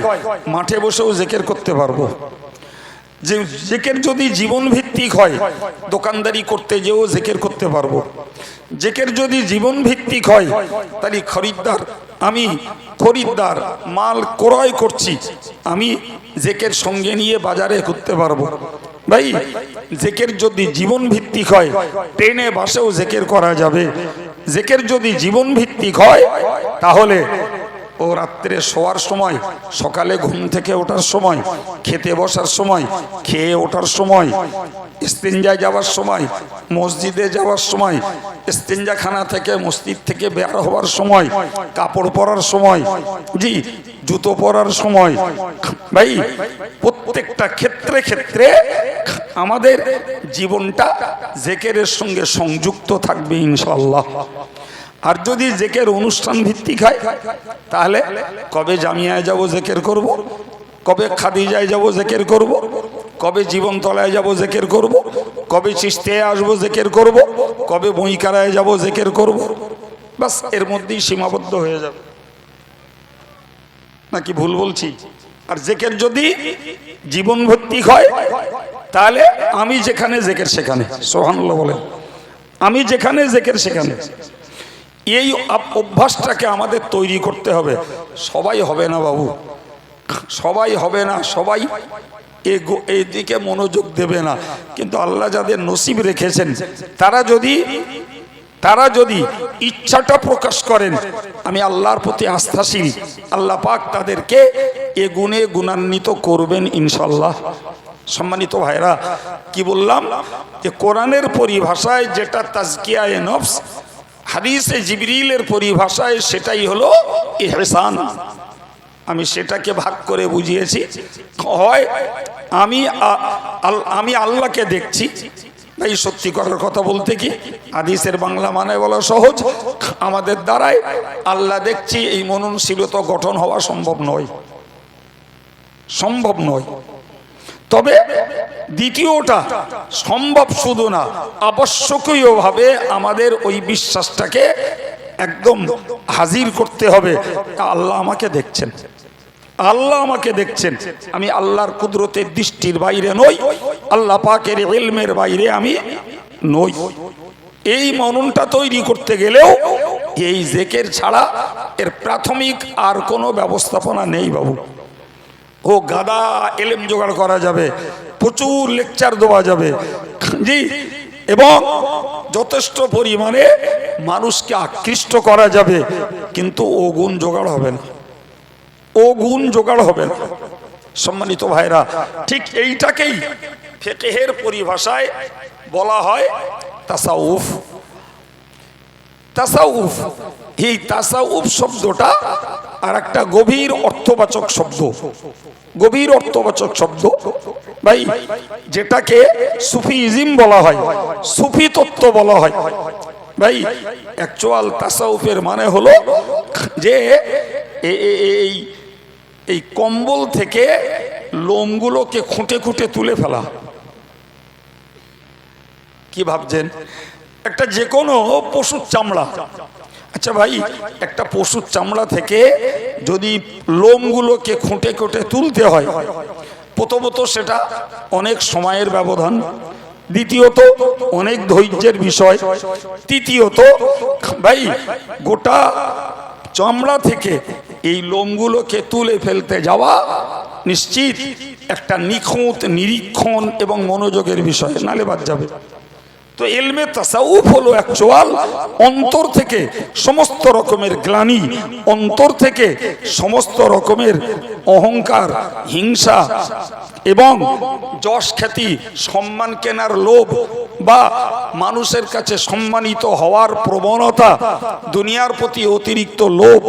মাঠে বসেও জেকের করতে পারবো। যে জেকের যদি জীবন ভিত্তিক হয় দোকানদারি করতে যেও জেকের করতে পারবো। জেকের যদি জীবন ভিত্তিক হয় তাহলে আমি খরিদ্দার মাল ক্রয় করছি, আমি জেকের সঙ্গে নিয়ে বাজারে ঘুরতে পারবো। ভাই জেকের যদি জীবন ভিত্তিক হয় ট্রেনে বাসেও জেকের করা যাবে। জেকের যদি জীবন ভিত্তিক হয় তাহলে ও রাত্রে শোয়ার সময়, সকালে ঘুম থেকে ওঠার সময়, খেতে বসার সময়, খেয়ে ওঠার সময়, ইস্তিনজায় যাওয়ার সময়, মসজিদে যাওয়ার সময়, ইস্তিনজাখানা থেকে মসজিদ থেকে বের হওয়ার সময়, কাপড় পরার সময়, জি জুতো পরার সময়, ভাই প্রত্যেকটা ক্ষেত্রে ক্ষেত্রে আমাদের জীবনটা জেকেরের সঙ্গে সংযুক্ত থাকবে ইনশাআল্লাহ। আর যদি জেকের অনুষ্ঠান ভিত্তিক হয় তাহলে কবে জামিয়ায় যাব জেকের করব, কবে খাদিজায় যাব জেকের করব, কবে জীবনতলায় যাব জেকের করব, কবে চিশতিয়ায় আসবো জেকের করব, কবে বইকারায় যাব জেকের করব, বাস এর মধ্যেই সীমাবদ্ধ হয়ে যাবে। নাকি ভুল বলছি? আর জেকের যদি জীবন ভিত্তিক হয় তাহলে আমি যেখানে জেকের সেখানে, সুবহানাল্লাহ বলেন, আমি যেখানে জেকের সেখানে। এই অভ্যাসটাকে আমাদের তৈরি করতে হবে। সবাই হবে না বাবু, সবাই হবে না, সবাই এই দিকে মনোযোগ দেবে না, কিন্তু আল্লাহ যাদের নসিব রেখেছেন তারা যদি ইচ্ছাটা প্রকাশ করেন, আমি আল্লাহর প্রতি আস্থাশীল, আল্লাহ পাক তাদেরকে এ গুণে গুণান্বিত করবেন ইনশাআল্লাহ। সম্মানিত ভাইরা, কি বললাম যে কোরআনের পরিভাষায় যেটা তাজকিয়ায়ে নফস, হাদিসে জিবরিলের পরিভাষায় সেটাই হলো ইহসান। আমি সেটাকে ভাগ করে বুঝিয়েছি, হয় আমি আল্লাহকে দেখছি। ভাই সত্যি করার কথা বলতে কি হাদিসের বাংলা মানে বলা সহজ, আমাদের দ্বারাই আল্লাহ দেখছি এই মননশীলতা গঠন হওয়া সম্ভব নয়। তবে দ্বিতীয়টা সম্ভব শুধু না, আবশ্যকীয়ভাবে আমাদের ওই বিশ্বাসটাকে একদম হাজির করতে হবে, আল্লাহ আমাকে দেখছেন, আল্লাহ আমাকে দেখছেন, আমি আল্লাহর কুদরতের দৃষ্টির বাইরে নই, আল্লাহ পাকের ইলমের বাইরে আমি নই। এই মননটা তৈরি করতে গেলেও এই জিকির ছাড়া এর প্রাথমিক আর কোনো ব্যবস্থাপনা নেই বাবু। ও গাদা এলেম জোগাড় করা যাবে, প্রচুর লেকচার দেওয়া যাবে, জি, এবং যথেষ্ট পরিমাণে মানুষকে আকৃষ্ট করা যাবে, কিন্তু ও গুণ জোগাড় হবে না, ও গুণ জোগাড় হবে না। সম্মানিত ভাইরা, ঠিক এইটাকেই ফিকহের পরিভাষায় বলা হয় তাসাউফ। তাসাউফ, এই তাসাউফ শব্দটা আর একটা গভীর অর্থবাচক শব্দ, গভীর অর্থবাচক শব্দ ভাই, যেটাকে সুফিজম বলা হয়, সুফি তত্ত্ব বলা হয়। ভাই অ্যাকচুয়াল তাসাউফের মানে হলো যে এই কম্বল থেকে লোমগুলোকে খুঁটে খুঁটে তুলে ফেলা। কি ভাবছেন? একটা যে কোনো পশুর চামড়া, আচ্ছা ভাই একটা পশুর চামড়া থেকে যদি লোমগুলোকে খুঁটে খুঁটে তুলতে হয়, প্রথমত সেটা অনেক সময়ের ব্যবধান, দ্বিতীয়ত অনেক ধৈর্যের বিষয়, তৃতীয়ত ভাই গোটা চামড়া থেকে এই লোমগুলোকে তুলে ফেলতে যাওয়া নিশ্চিত একটা নিখুঁত নিরীক্ষণ এবং মনোযোগের বিষয়, নালে বাদ যাবে। তো ইলমে তাসাউফ হলো অ্যাকচুয়াল অন্তর থেকে সমস্ত রকমের গ্লানি, অন্তর থেকে সমস্ত রকমের অহংকার, হিংসা এবং যশ খ্যাতি, সম্মান কেনার লোভ বা মানুষের কাছে সম্মানিত হওয়ার প্রবণতা, দুনিয়ার প্রতি অতিরিক্ত লোভ,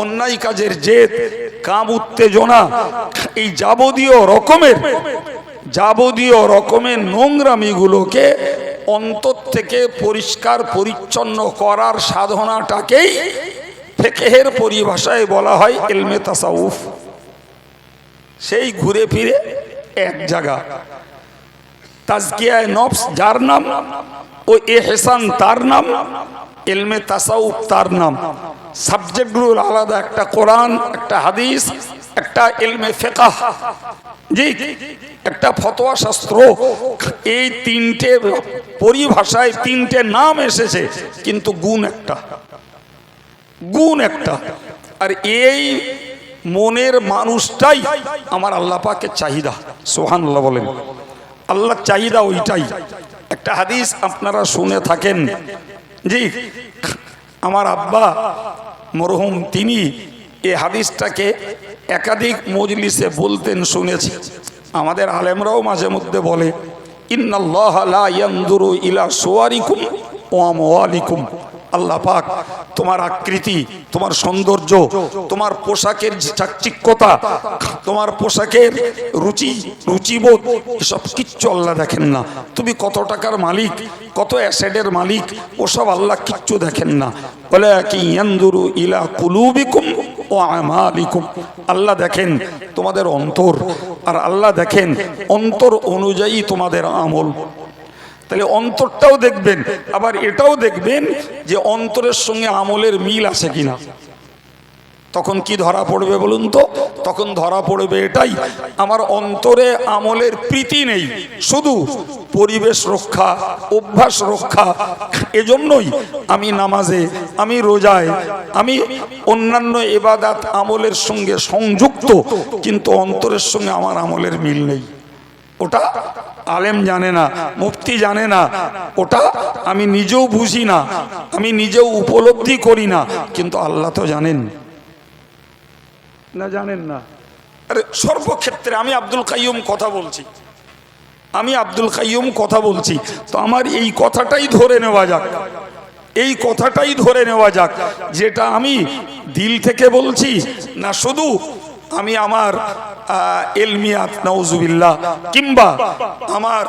অন্যায় কাজের জেদ, কাম উত্তেজনা, এই যাবতীয় রকমের নোংরামিগুলোকে অন্তর থেকে পরিষ্কার পরিচ্ছন্ন করার সাধনাটাকেই ফিকহের পরিভাষায় বলা হয় ইলমে তাসাউফ। সেই ঘুরে ফিরে এক জায়গা তাজকিয়ায়ে নফস যার নাম, ও ইহসান তার নাম, ইলমে তাসাউফ তার নাম। সাবজেক্টগুলো আলাদা, একটা কোরআন, একটা হাদিস, একটা ইলমে ফিকহ, জি, একটা ফতোয়া শাস্ত্র। এই তিনটে পরিভাষায় তিনটে নাম এসেছে, কিন্তু গুণ একটা, গুণ একটা। আর এই মনের মানুষটাই আমার আল্লাহ পাকের চাহিদা। সুবহানাল্লাহ বলেন। আল্লাহর চাহিদা ওইটাই। একটা হাদিস আপনারা শুনে থাকেন, জি, আমার আব্বা মরহুম তিনি এই হাদিসটাকে একাধিক মজলিসে বলতেন, শুনেছি। আমাদের আলেমরাও মাঝে মধ্যে বলে, ইন্নাল্লাহ লা ইয়ানজুরু ইলা সুওয়ারিকুম ওয়া আমওয়ালিকুম। আল্লাহ পাক তোমার আকৃতি, তোমার সৌন্দর্য, তোমার পোশাকের চাকচিক্যতা, তোমার পোশাকের রুচিবোধ, এসব কিচ্ছু আল্লাহ দেখেন না। তুমি কত টাকার মালিক, কত অ্যাসেটের মালিক, ওসব আল্লাহ কিচ্ছু দেখেন না। বলে কি ইয়ানজুরু ইলা কুলুবিকুম ওয়া আমালিকুম। আল্লাহ দেখেন তোমাদের অন্তর, আর আল্লাহ দেখেন অন্তর অনুযায়ী তোমাদের আমল। তাহলে অন্তরটাও দেখবেন, আবার এটাও দেখবেন যে অন্তরের সঙ্গে আমলের মিল আছে কিনা। তখন কি ধরা পড়বে বলুন তো? তখন ধরা পড়বে এটাই, আমার অন্তরে আমলের প্রীতি নেই, শুধু পরিবেশ রক্ষা, অভ্যাস রক্ষা। এজন্যই আমি নামাজে, আমি রোজায়, আমি অন্যান্য ইবাদত আমলের সঙ্গে সংযুক্ত, কিন্তু অন্তরের সঙ্গে আমার আমলের মিল নেই। ওটা আলেম জানে না, মুফতি জানে না, ওটা আমি নিজেও বুঝি না, আমি নিজেও উপলব্ধি করি না, কিন্তু আল্লাহ তো জানেন না, জানেন না। আরে সর্বক্ষেত্রে আমি আব্দুল কাইয়ুম কথা বলছি, আমি আব্দুল কাইয়ুম কথা বলছি, তো আমার এই কথাটাই ধরে নেওয়া যাক, এই কথাটাই ধরে নেওয়া যাক, যেটা আমি দিল থেকে বলছি না, শুধু আমি আমার এলমিয়াত নাউজুবিল্লাহ, কিংবা আমার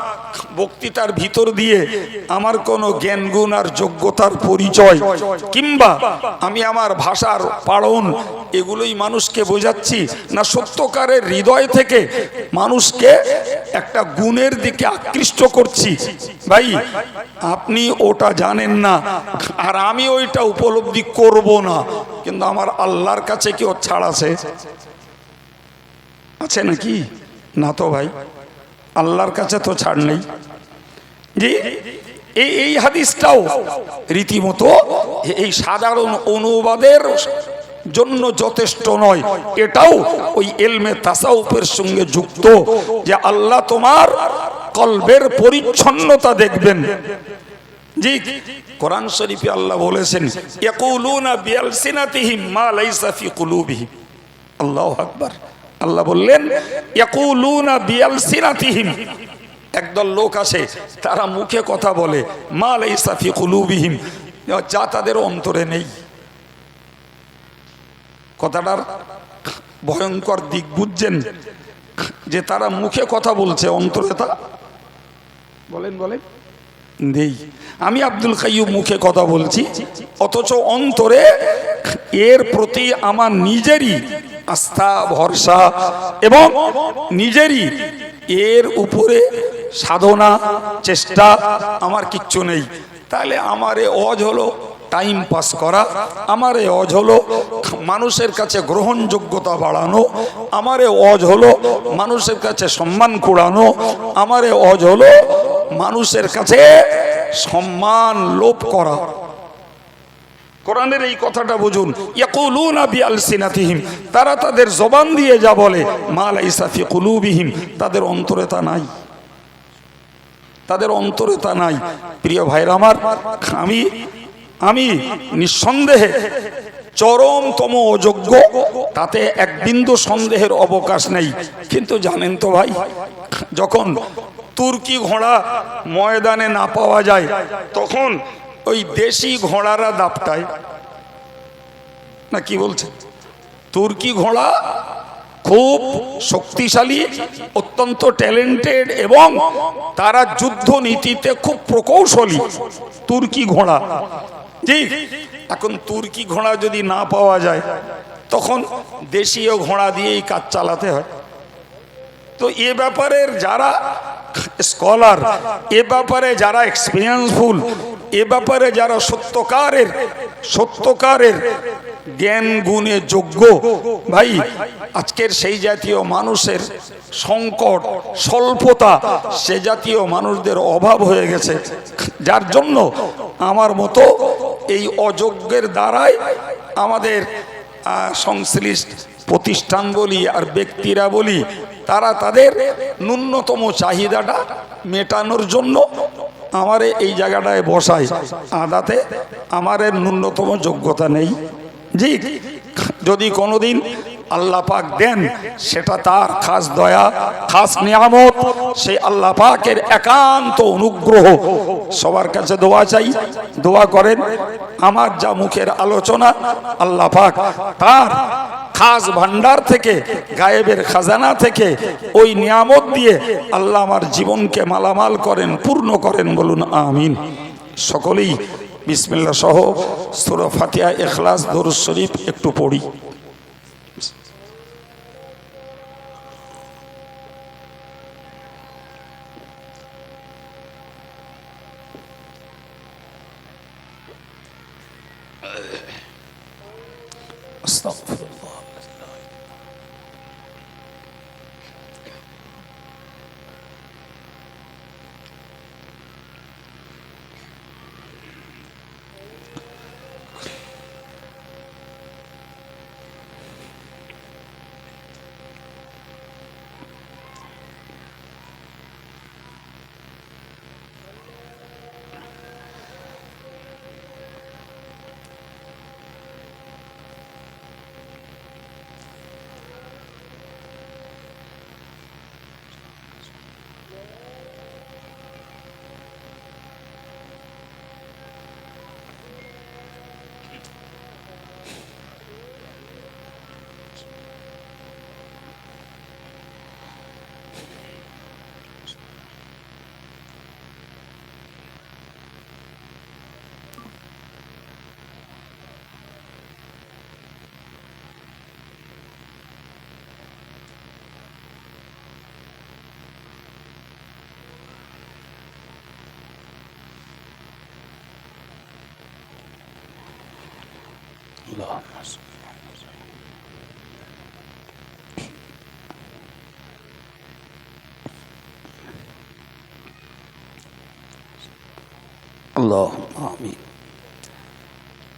বক্তৃতার ভিতর দিয়ে আমার কোনো জ্ঞান গুণ আর যোগ্যতার পরিচয়, কিংবা আমি আমার ভাষার পাড়ন, এগুলোই মানুষকে বোঝাচ্ছি না, সত্যকারের হৃদয় থেকে মানুষকে একটা গুণের দিকে আকৃষ্ট করছি। ভাই আপনি ওটা জানেন না, আর আমি ওইটা উপলব্ধি করব না, কিন্তু আমার আল্লাহর কাছে কি ওর ছাড় আছে? আছে নাকি? না তো ভাই, আল্লাহর কাছে তো ছাড় নেই। জি, এই হাদিসটাও রীতিমতো এই সাধারণ অনুবাদের জন্য যথেষ্ট নয়, এটাও ওই ইলমে তাসাউফের সঙ্গে যুক্ত, যে আল্লাহ তোমার কলবের পরিচ্ছন্নতা দেখবেন। জি, কোরআন শরীফে আল্লাহ বলেছেন, ইয়াকুলুনা বিআলসিনাতিহিম মা লাইসা ফি কুলুবিহিম। আল্লাহু আকবার। আল্লাহ বললেন ইয়াকুলুনা বিআলসিনাতিহিম, একদল লোক আছে তারা মুখে কথা বলে, মা লাইসা ফি কুলুবিহিম, যা তাদের অন্তরে নেই। কথাটার ভয়ঙ্কর দিক বুঝছেন, যে তারা মুখে কথা বলছে, অন্তরে তা বলেন বলেন নেই। আমি আব্দুল কাইয়ুম মুখে কথা বলছি, অথচ অন্তরে এর প্রতি আমার নিজেরই আস্থা, ভরসা এবং নিজেরই এর উপরে সাধনা, চেষ্টা আমার কিচ্ছু নেই। তাহলে আমার এ অজ হলো টাইম পাস করা, আমার এ অজ হলো মানুষের কাছে গ্রহণযোগ্যতা বাড়ানো, আমার এ অজ হলো মানুষের কাছে সম্মান কুড়ানো, আমার এ অজ হলো মানুষের কাছে সম্মান লোভ করা। কোরআনের এই কথাটা বুঝুন, ইয়াকুলুনা বিআলসিনাতিহিম, তারা তাদের জবান দিয়ে যা বলে, মা লাইসা ফি কুলুবিহিম, তাদের অন্তরে তা নাই, তাদের অন্তরে তা নাই। প্রিয় ভাইরা আমার, আমি নিঃসন্দেহে চরমতম অযোগ্য, তাতে এক বিন্দু সন্দেহের অবকাশ নেই। কিন্তু জানেন তো ভাই, যখন তুর্কি ঘোড়া ময়দানে না পাওয়া যায়, তখন ওই দেশি ঘোড়ারা দাপটায় না, কি বলছে? তুর্কি ঘোড়া খুব শক্তিশালী, অত্যন্ত ট্যালেন্টেড, এবং তারা যুদ্ধ নীতিতে খুব প্রকৌশলী তুর্কি ঘোড়া। জি, এখন তুর্কি ঘোড়া যদি না পাওয়া যায়, তখন দেশীয় ঘোড়া দিয়েই কাজ চালাতে হয়। তো এ ব্যাপারের যারা স্কলার, এ ব্যাপারে যারা এক্সপিরিয়েন্সফুল, এ ব্যাপারে যারা সত্যকারের জ্ঞান গুণে যোগ্য, ভাই আজকের সেই জাতীয় মানুষের সংকট, স্বল্পতা, সে জাতীয় মানুষদের অভাব হয়ে গেছে, যার জন্য আমার মতো এই অযোগ্যের দ্বারাই আমাদের সংশ্লিষ্ট প্রতিষ্ঠান বলি আর ব্যক্তিরা বলি, তারা তাদের ন্যূনতম চাহিদাটা মেটানোর জন্য আমারে এই জায়গাটায় বসায়। আদাতে আমার ন্যূনতম যোগ্যতা নেই। জি, যদি কোনোদিন আল্লাহ পাক দেন সেটা তার খাস দয়া, খাস নিয়ামত, সেই আল্লাহ পাকের একান্ত অনুগ্রহ। সবার কাছে দোয়া চাই, দোয়া করেন আমার যা মুখের আলোচনা আল্লাহ পাক তার খাস ভান্ডার থেকে, গায়েবের খাজানা থেকে ওই নিয়ামত দিয়ে আল্লাহ আমার জীবনকে মালামাল করেন, পূর্ণ করেন, বলুন আমিন। সকলেই বিসমিল্লাহ সহ সূরা ফাতিহা, ইখলাস, দরুদ শরীফ একটু পড়ি। আস্তাগফিরুল্লাহ। اللهم آمين.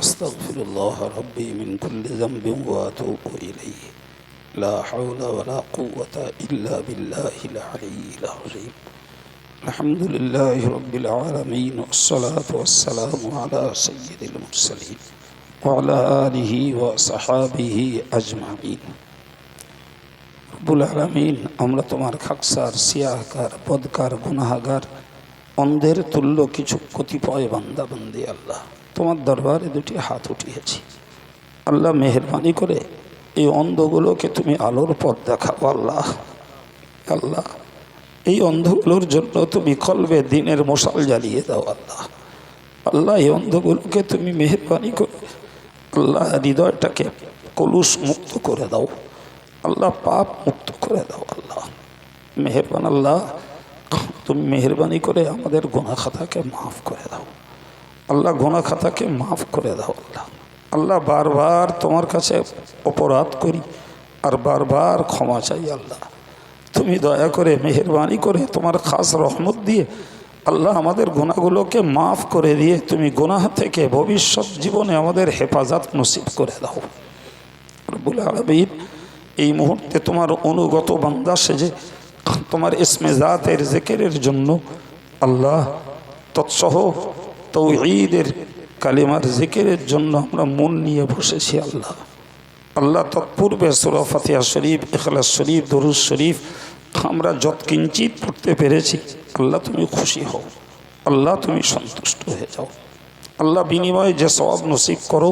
أستغفر الله ربي من كل ذنب وأتوب إليه. لا حول ولا قوة إلا بالله العلي العظيم. الحمد لله رب العالمين، والصلاة والسلام على سيد المرسلين وعلى آله وصحابه أجمعين. রব্বুল আলামিন, আমরা তোমার খাকসার, সিয়াহকার, বদকার, গুনাহগার, অন্ধের তুল্য কিছু কতিপয় বান্দা বান্দি আল্লাহ তোমার দরবারে দুটি হাত উঠিয়েছি। আল্লাহ মেহেরবানি করে এই অন্ধগুলোকে তুমি আলোর পথ দেখাও আল্লাহ। আল্লাহ এই অন্ধগুলোর জন্য তুমি কলবে দিনের মশাল জ্বালিয়ে দাও আল্লাহ। আল্লাহ এই অন্ধগুলোকে তুমি মেহেরবানি করে আল্লাহ হৃদয়টাকে কলুষ মুক্ত করে দাও আল্লাহ, পাপ মুক্ত করে দাও আল্লাহ। মেহেরবান আল্লাহ, তুমি মেহেরবানি করে আমাদের গুনাহ খাতাকে মাফ করে দাও আল্লাহ, গুনাহ খাতাকে মাফ করে দাও আল্লাহ। আল্লাহ বারবার তোমার কাছে অপরাধ করি আর বারবার ক্ষমা চাই আল্লাহ। তুমি দয়া করে মেহেরবানি করে তোমার খাস রহমত দিয়ে আল্লাহ আমাদের গুনাহগুলোকে মাফ করে দিয়ে তুমি গুনাহ থেকে ভবিষ্যৎ জীবনে আমাদের হেফাজত নসিব করে দাও রব্বুল আলামিন। এই মুহূর্তে তোমার অনুগত বান্দা সেজে তোমার ইসমে জাতের জিকিরের জন্য আল্লাহ তৎসহ তাওহীদের কালিমার জিকিরের জন্য আমরা মন নিয়ে বসেছি আল্লাহ। আল্লাহ তৎপূর্বে সূরা ফাতিহা শরীফ, ইখলাস শরীফ, দরুদ শরীফ আমরা যৎকিঞ্চিত পড়তে পেরেছি আল্লাহ তুমি খুশি হও আল্লাহ, তুমি সন্তুষ্ট হয়ে যাও আল্লাহ। বিনিময়ে যে সওয়াব নসিব করো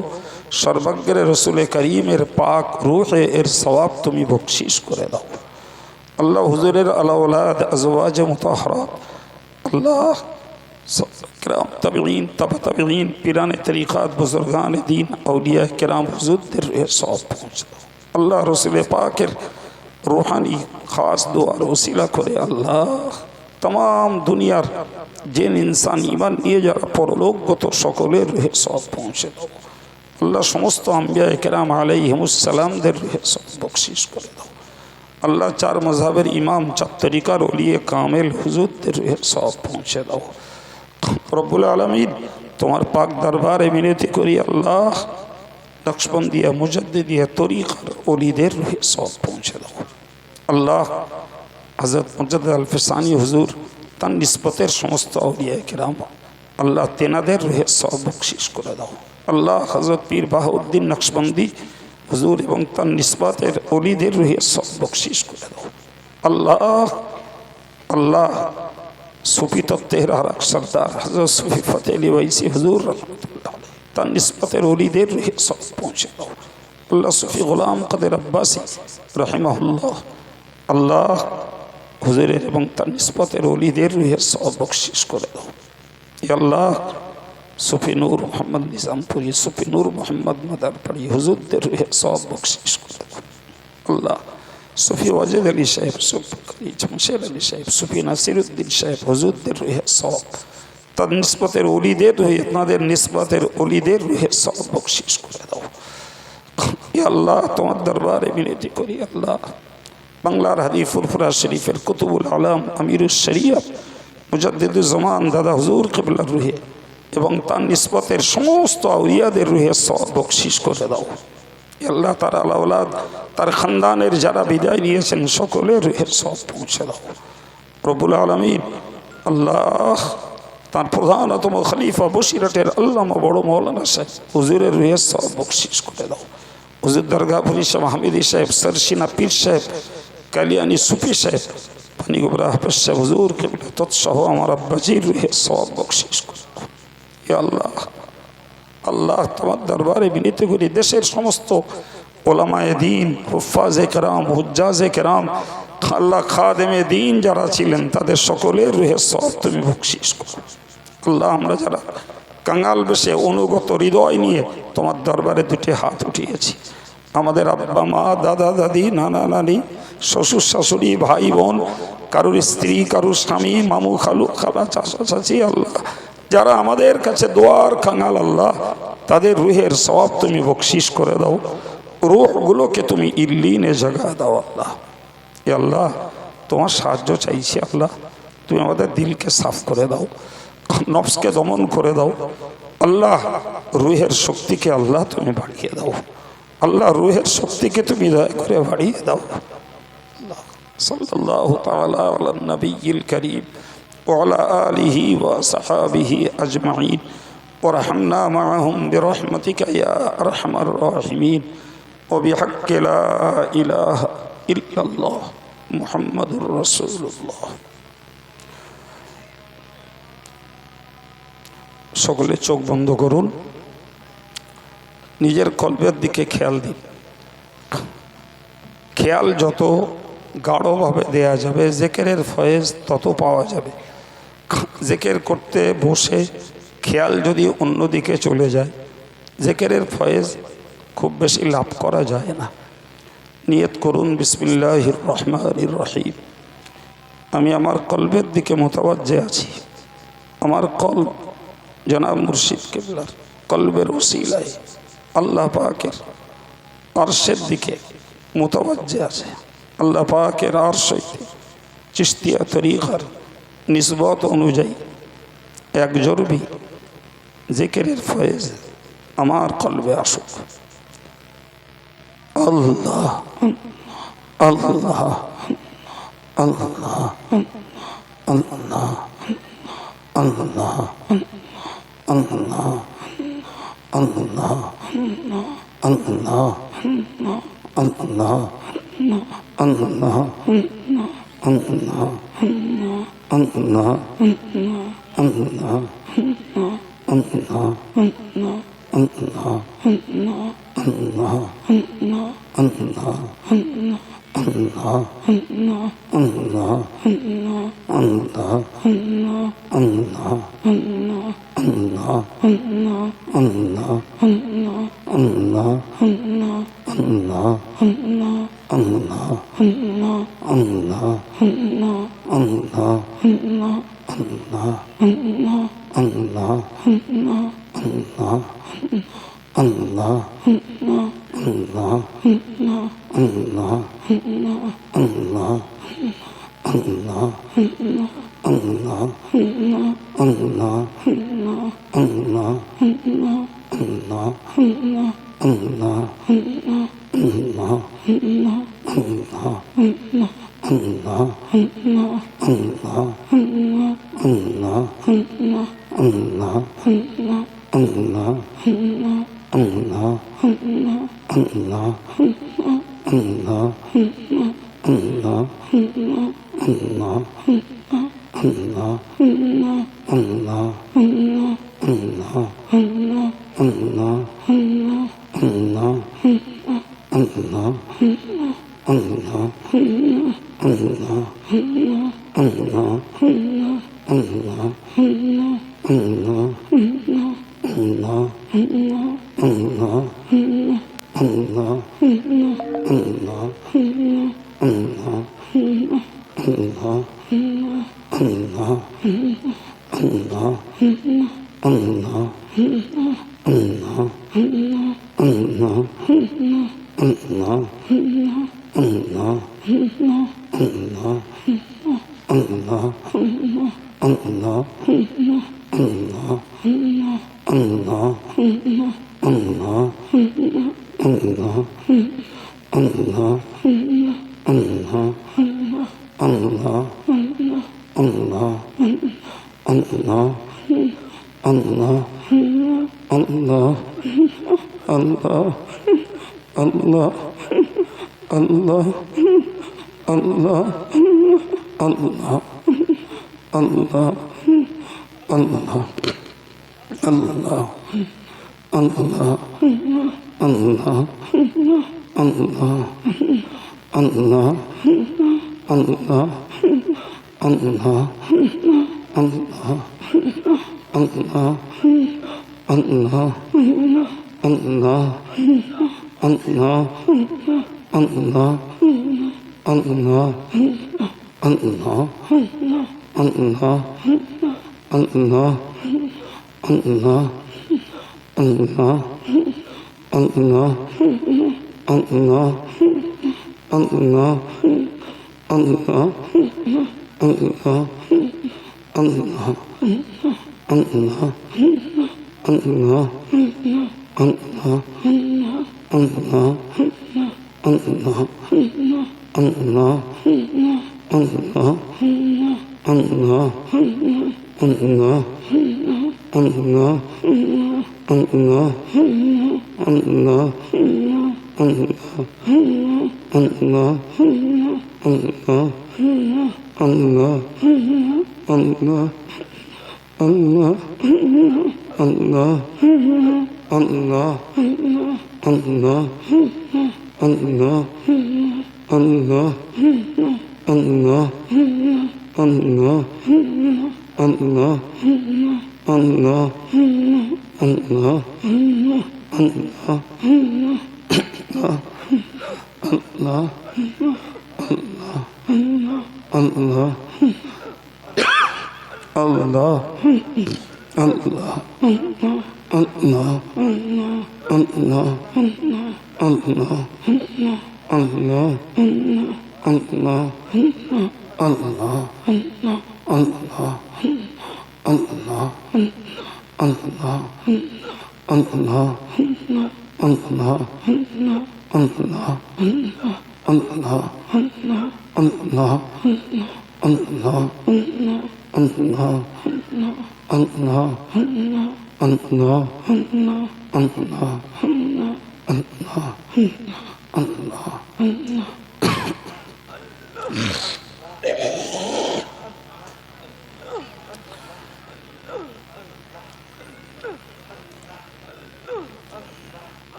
সর্বাগ্রে রসুলে করিমের পাক রূহে এর সওয়াব তুমি বকশিশ করে দাও আল্লাহ। হুজুরের আলাওলাদ আজওয়াজ মুতাহহারাত আল্লাহ, کرام تابعین تبع تابعین پیران طریقات بزرگان دین اولیاء کرام حضورদের সওয়াব পৌঁছে দাও আল্লাহ। রসুল পাকের রূহানি খাস দোয়ার ওসিলা করে আল্লাহ तमाम दुनियार जिन इंसान ईमान निये जारा परलोकगत सकलेर रूहे सब पहुँचे दाओ अल्लाह समस्त आम्बिया केराम अलैहिमुस्सलामदेर रूहे सब बख्शिश करे दाओ अल्लाह चार मजहबेर इमाम चार तरीकार ओलिए कामिल हुजूरदेर रूहे सब पहुँचे दाओ रब्बुल आलमीन तुम्हार पाक दरबारे मिनती करी अल्लाह नक्शबंदिया मुजद्दिदिया तरीक़ार ओलीदेर रूहे सब पहुँचे दाओ अल्लाह हज़रत मुजद्दिद अल-फ़सानी हुजूर तार निस्बतेर समस्त औलिया किराम अल्लाह तेनादेर रूहे सब बख्शिश करे दाओ अल्लाह हज़रत पीर बाहाउद्दीन नक्शबंदी हुजूर एवं तार निस्बतेर ओलीदेर रूहे सब बख्शिश करे दाओ अल्लाह अल्लाह सूफी तत्त्वेर आर एक सरदार हज़रत सूफी फ़तेह अली वैसी हुजूर रहमतुल्लाह अलैह तार निस्बतेर ओलीदेर रूहे सब पहुँचे दाओ अल्लाह सूफी गुलाम क़ादिर अब्बासी रहिमहुल्लाह अल्लाह हुजूरेर एवं तार निस्बतेर ओलीदेर रूहे सब बख्शिश करे दाओ या अल्लाह सूफी नूर मोहम्मद निज़ामपुरी सूफी नूर मोहम्मद मदारपुरी हुजूरदेर रूहे सब बख्शिश करे दाओ अल्लाह सूफी वाजिद अली साहेब सूफी कली जमशेद अली साहेब सूफी नासिरुद्दीन साहेब हुजूरदेर रूहे सब तार निस्बतेर ओलीदेर रूहे तादेर निस्बतेर ओलीदेर रूहे सब बख्शिश करे दाओ या अल्लाह तुम्हार दरबारे मिनती करी अल्लाह बांगलार हादी फुरफुरा शरीफेर कुतुबुल आलम अमीरुश शरियत मुजद्दिदुज ज़मान दादा हुजूर किबलार रूहे एवं तार निस्बतेर समस्त आउलियादेर रूहे सब बख्शिश करे दाओ अल्लाह तार औलाद तार खानदानेर जारा बिदाय नियेछेन सकलेर रूहे सब पहुँचे दाओ रब्बुल आलमीन अल्लाह तार प्रधानतम खलीफा बसिरहाटेर आल्लामा बड़ मौलाना साहेब हुजूरेर रूहे सब बख्शिश करे दाओ हुजूर दरगाहपुरी शाह हामिदी साहेब सरसिना पीर साहेब कालियानी सूफी साहेब पानी गोबरा हाफेज साहेब हुजूर किबला तत्सह आमार अब्बाजीर रूहे सब बख्शिश करे दाओ या अल्लाह अल्लाह तुम्हार दरबारे विनीत करी देशेर समस्त ओलामाए दीन हुफ्फाजे केराम हुज्जाजे केराम अल्लाह खादेमे दीन जारा छिलेन तादेर सकलेर रूहे सब तुमी बख्शिश करो अल्लाह आमरा जारा कांगाल बेशे अनुगत हृदय निये तुम्हार दरबारे दुटी हाथ उठिয়েছি आमादेर आब्बा मा दादा दादी नाना नानी शशुर शाशुड़ी भाई बोन कारुर स्त्री कारुर स्वामी मामू खालू खाला चाचा चाची अल्लाह যারা আমাদের কাছে দোয়ার কাঙ্গাল আল্লাহ তাদের রুহের সওয়াব তুমি বকশিশ করে দাও রূহগুলোকে তুমি ইল্লিনে জায়গা দাও আল্লাহ এ আল্লাহ তোমার সাহায্য চাইছি আল্লাহ তুমি আমাদের দিলকে সাফ করে দাও নফসকে দমন করে দাও আল্লাহ রুহের শক্তিকে আল্লাহ তুমি বাড়িয়ে দাও আল্লাহ রুহের শক্তিকে তুমি দয়া করে বাড়িয়ে দাও সাল্লাল্লাহু তাআলা আলা নবিয়িল কারীম وعلى آله وصحابه أجمعين ورحمنا معهم برحمتك يا أرحم الراحمين وبحق لا إله إلا الله محمد رسول الله সকলে চোখ বন্ধ করুন নিজের কলবের দিকে খেয়াল দিন খেয়াল যত গাঢ়ভাবে দেয়া যাবে জিকিরের ফয়েজ তত পাওয়া যাবে জিকির করতে বসে খেয়াল যদি অন্যদিকে চলে যায় জিকিরের ফয়েজ খুব বেশি লাভ করা যায় না নিয়ত করুন বিসমিল্লাহির রহমানির রহিম আমি আমার কলবের দিকে মোতাবাজ্জে আছি আমার কলব জনাব মুর্শিদ কিবলার কলবের ওসিলায় আল্লাহ পাকের আরশের দিকে মোতাবাজ্জে আছে আল্লাহ পাকের আরশ হইতে চিশতিয়া তরিকার নিসবত অনুযায়ী এক জরুরি জিকিরের ফয়েজ আমার কলবে আসুক আল্লাহ আল্লাহ আল্লাহ আল্লাহ আল্লাহ আল্লাহ আল্লাহ আল্লাহ আল্লাহ আল্লাহ আল্লাহ Allah Allah Allah Allah Allah Allah Allah Allah Allah Allah Allah, Allah, Allah, Allah, Allah, Allah, Allah, Allah, Allah, Allah, Allah, Allah, Allah, Allah, Allah, Allah, Allah, Allah,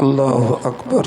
আল্লাহু আকবার।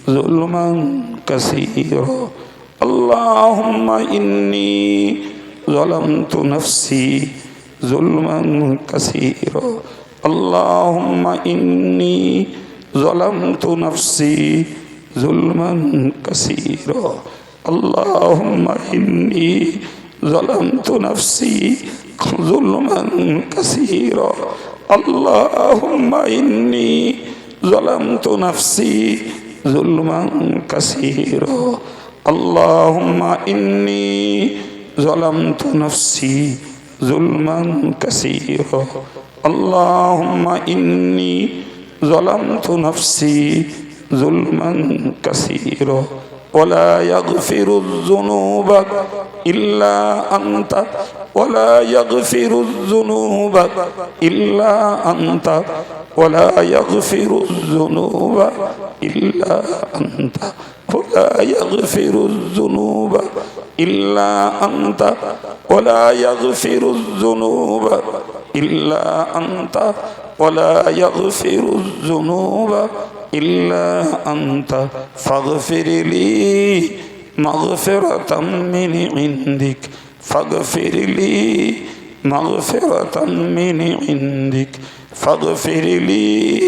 ظلما كثيرا اللهم إني ظلمت نفسي ظلما كثيرا اللهم إني ظلمت نفسي ظلما كثيرا اللهم إني ظلمت نفسي ظلما كثيرا اللهم إني ظلمت نفسي ظلما كثيرا اللهم إني ظلمت نفسي ظلما كثيرا اللهم إني ظلمت نفسي ظلما كثيرا ولا يغفر الذنوب إلا أنت ولا يغفر الذنوب إلا أنت ولا يغفر الذنوب إلا أنت ولا يغفر الذنوب إلا أنت ولا يغفر الذنوب إلا أنت ولا يغفر الذنوب إلا أنت فاغفر لي مغفرة من عندك فاغفر لي مغفرة من عندك فاغفر لي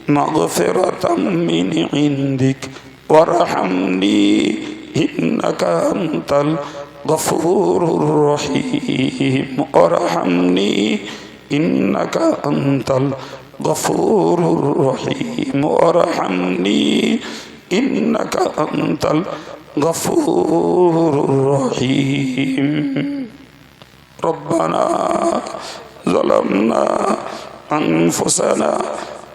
مغفرة من عندك وارحمني إنك أنت الغفور الرحيم وارحمني إنك أنت الغفور الرحيم وارحمني إنك أنت الغفور الرحيم ربنا ظلمنا أنفسنا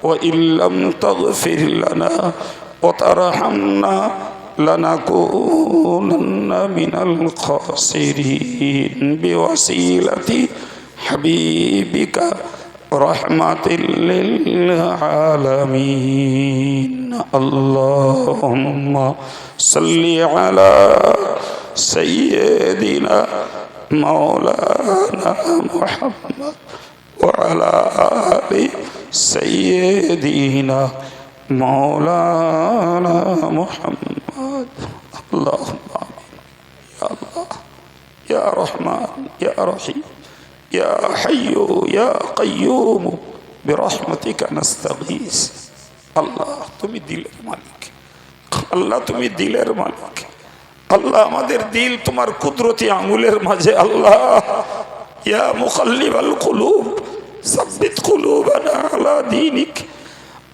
وإن لم تغفر لنا وترحمنا لنكونن من الخاسرين بوسيلة حبيبك رحمة للعالمين اللهم صل على سيدنا مولانا محمد وعلى آل سيدنا مولانا محمد اللهم يا الله يا رحمن يا رحيم يا حي يا قيوم برحمتك نستغيث الله তুমি দিলের মালিক আল্লাহ তুমি দিলের মালিক আল্লাহ আমাদের দিল তোমার কুদরতি আঙ্গুলের মাঝে আল্লাহ ইয়া মুকাল্লিবাল কুলুব সাব্বিত কুলুবানা আলা দীনিক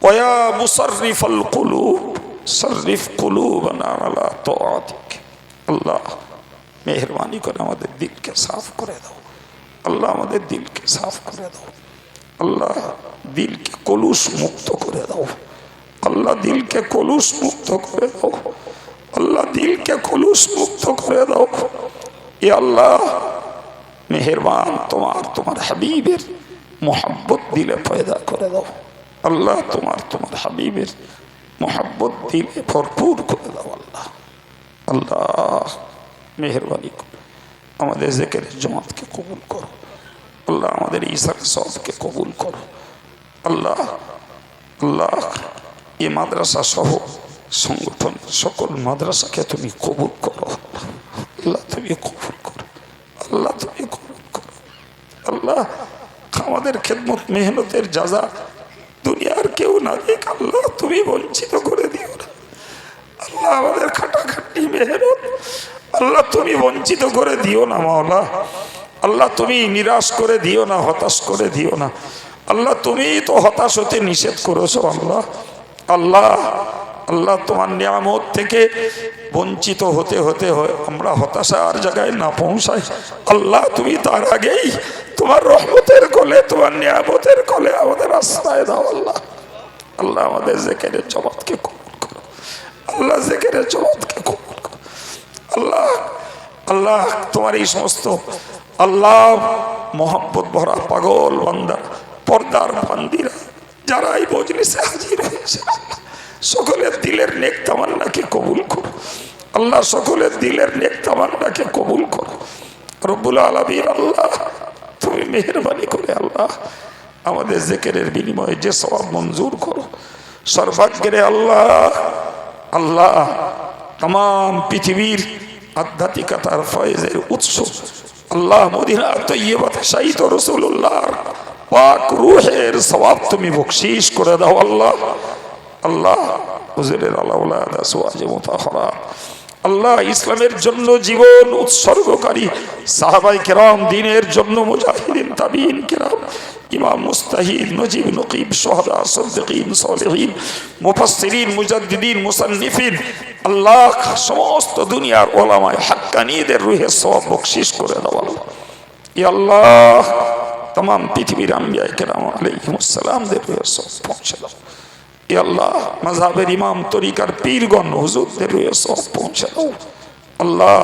ওয়া ইয়া মুসাররিফাল কুলুব সাররিফ কুলুবানা আলা তাআতিক আল্লাহ মেহেরবানি করে আমাদের দিলকে সাফ করে দাও আল্লাহ আমাদের দিলকে সাফ করে দাও আল্লাহ দিলকে কলুষ মুক্ত করে দাও আল্লাহ দিলকে কলুষ মুক্ত করে দাও আল্লাহ দিলকে কলুষ মুক্ত করে দাও এ আল্লাহ মেহেরবান তোমার হাবিবের মোহাব্বত দিলে পয়দা করে দাও আল্লাহ তোমার হাবিবের মোহাব্বত দিলে ভরপুর করে দাও আল্লাহ আল্লাহ মেহেরবানি করো আমাদের জিকিরের জামাতকে কবুল করো আল্লাহ আমাদের ঈশার সবকে কবুল করো আল্লাহ আল্লাহ এই মাদ্রাসা সহ সংগঠন সকল মাদ্রাসাকে তুমি কবুল করো আল্লাহ তুমি কবুল করো আল্লাহ তুমি কবুল করো আল্লাহ আমাদের খেদমত মেহনতের যাজা দুনিয়ার কেউ না দেখ আল্লাহ তুমি বঞ্চিত করে দিও না আল্লাহ আমাদের খাটাখাটি মেহনত আল্লাহ তুমি বঞ্চিত করে দিও না মাওলা আল্লাহ তুমি নিরাশ করে দিও না হতাশ করে দিও না আল্লাহ তুমি তো হতাশ হতে নিষেধ করেছো আল্লাহ আল্লাহ আল্লাহ তোমার নিয়ামত থেকে বঞ্চিত হতে হতে আমরা হতাশার জায়গায় না পৌঁছাই আল্লাহ তুমি তার আগেই তোমার রহমতের কোলে তোমার নিয়ামতের কোলে আমাদের আশ্রয় দাও আল্লাহ আল্লাহ আমাদের জিকিরের জবাতকে কবুল করো আল্লাহ জিকিরের জবাতকে কবুল করো আল্লাহ আল্লাহ তোমার এই সমস্ত আল্লাহ মোহাম্মত ভরা পাগল বান্দা পর্দার বান্দিরা যারা এই মজলিসে হাজির হয়েছে সকলের দিলের নেক তামান্নাকে কবুল করো আল্লাহ সকলের দিলের নেক তামান্নাকে কবুল করো রব্বুল আলামিন আল্লাহ তুমি মেহেরবানি করে আল্লাহ আমাদের জিকিরের বিনিময়ে যে সওয়াব মঞ্জুর করো সর্বাগ্রে আল্লাহ আল্লাহ তাম পৃথিবীর আধ্যাত্মিকতার ফয়েজের উৎস আল্লাহ মদিনা তৈয়বাতে শাহিদ রাসূলুল্লাহর পাক রূহের সওয়াব তুমি বখশিশ করে দাও আল্লাহ। আল্লাহ হুজুরের আওলাদ আসওয়াজ মুতাহহারা আল্লাহ ইসলামের জন্য জীবন উৎসর্গকারী সাহাবায়ে কেরাম, দ্বীনের জন্য মুজাহিদিন, তাবিঈন কেরাম, ইমাম মুস্তাহিদ, নজিব, নকিব, শুহাদা, সিদ্দিকিন, সালেহিন, মুফাসসিরিন, মুজাদ্দিদিন, মুসান্নিফিন আল্লাহ সমস্ত দুনিয়ার উলামায়ে হাক্কানীদের রূহে সওয়াব বখশিশ করে দাও আল্লাহ। ইয়া আল্লাহ तमाम পৃথিবীর আম্বিয়া কেরাম আলাইহিমুস সালামদের রূহে সওয়াব পৌঁছে দাও। ইয়া আল্লাহ মাযহাবের ইমাম, তরিকার পীরগণ, হুজুরদের রূহে সওয়াব পৌঁছে দাও আল্লাহ।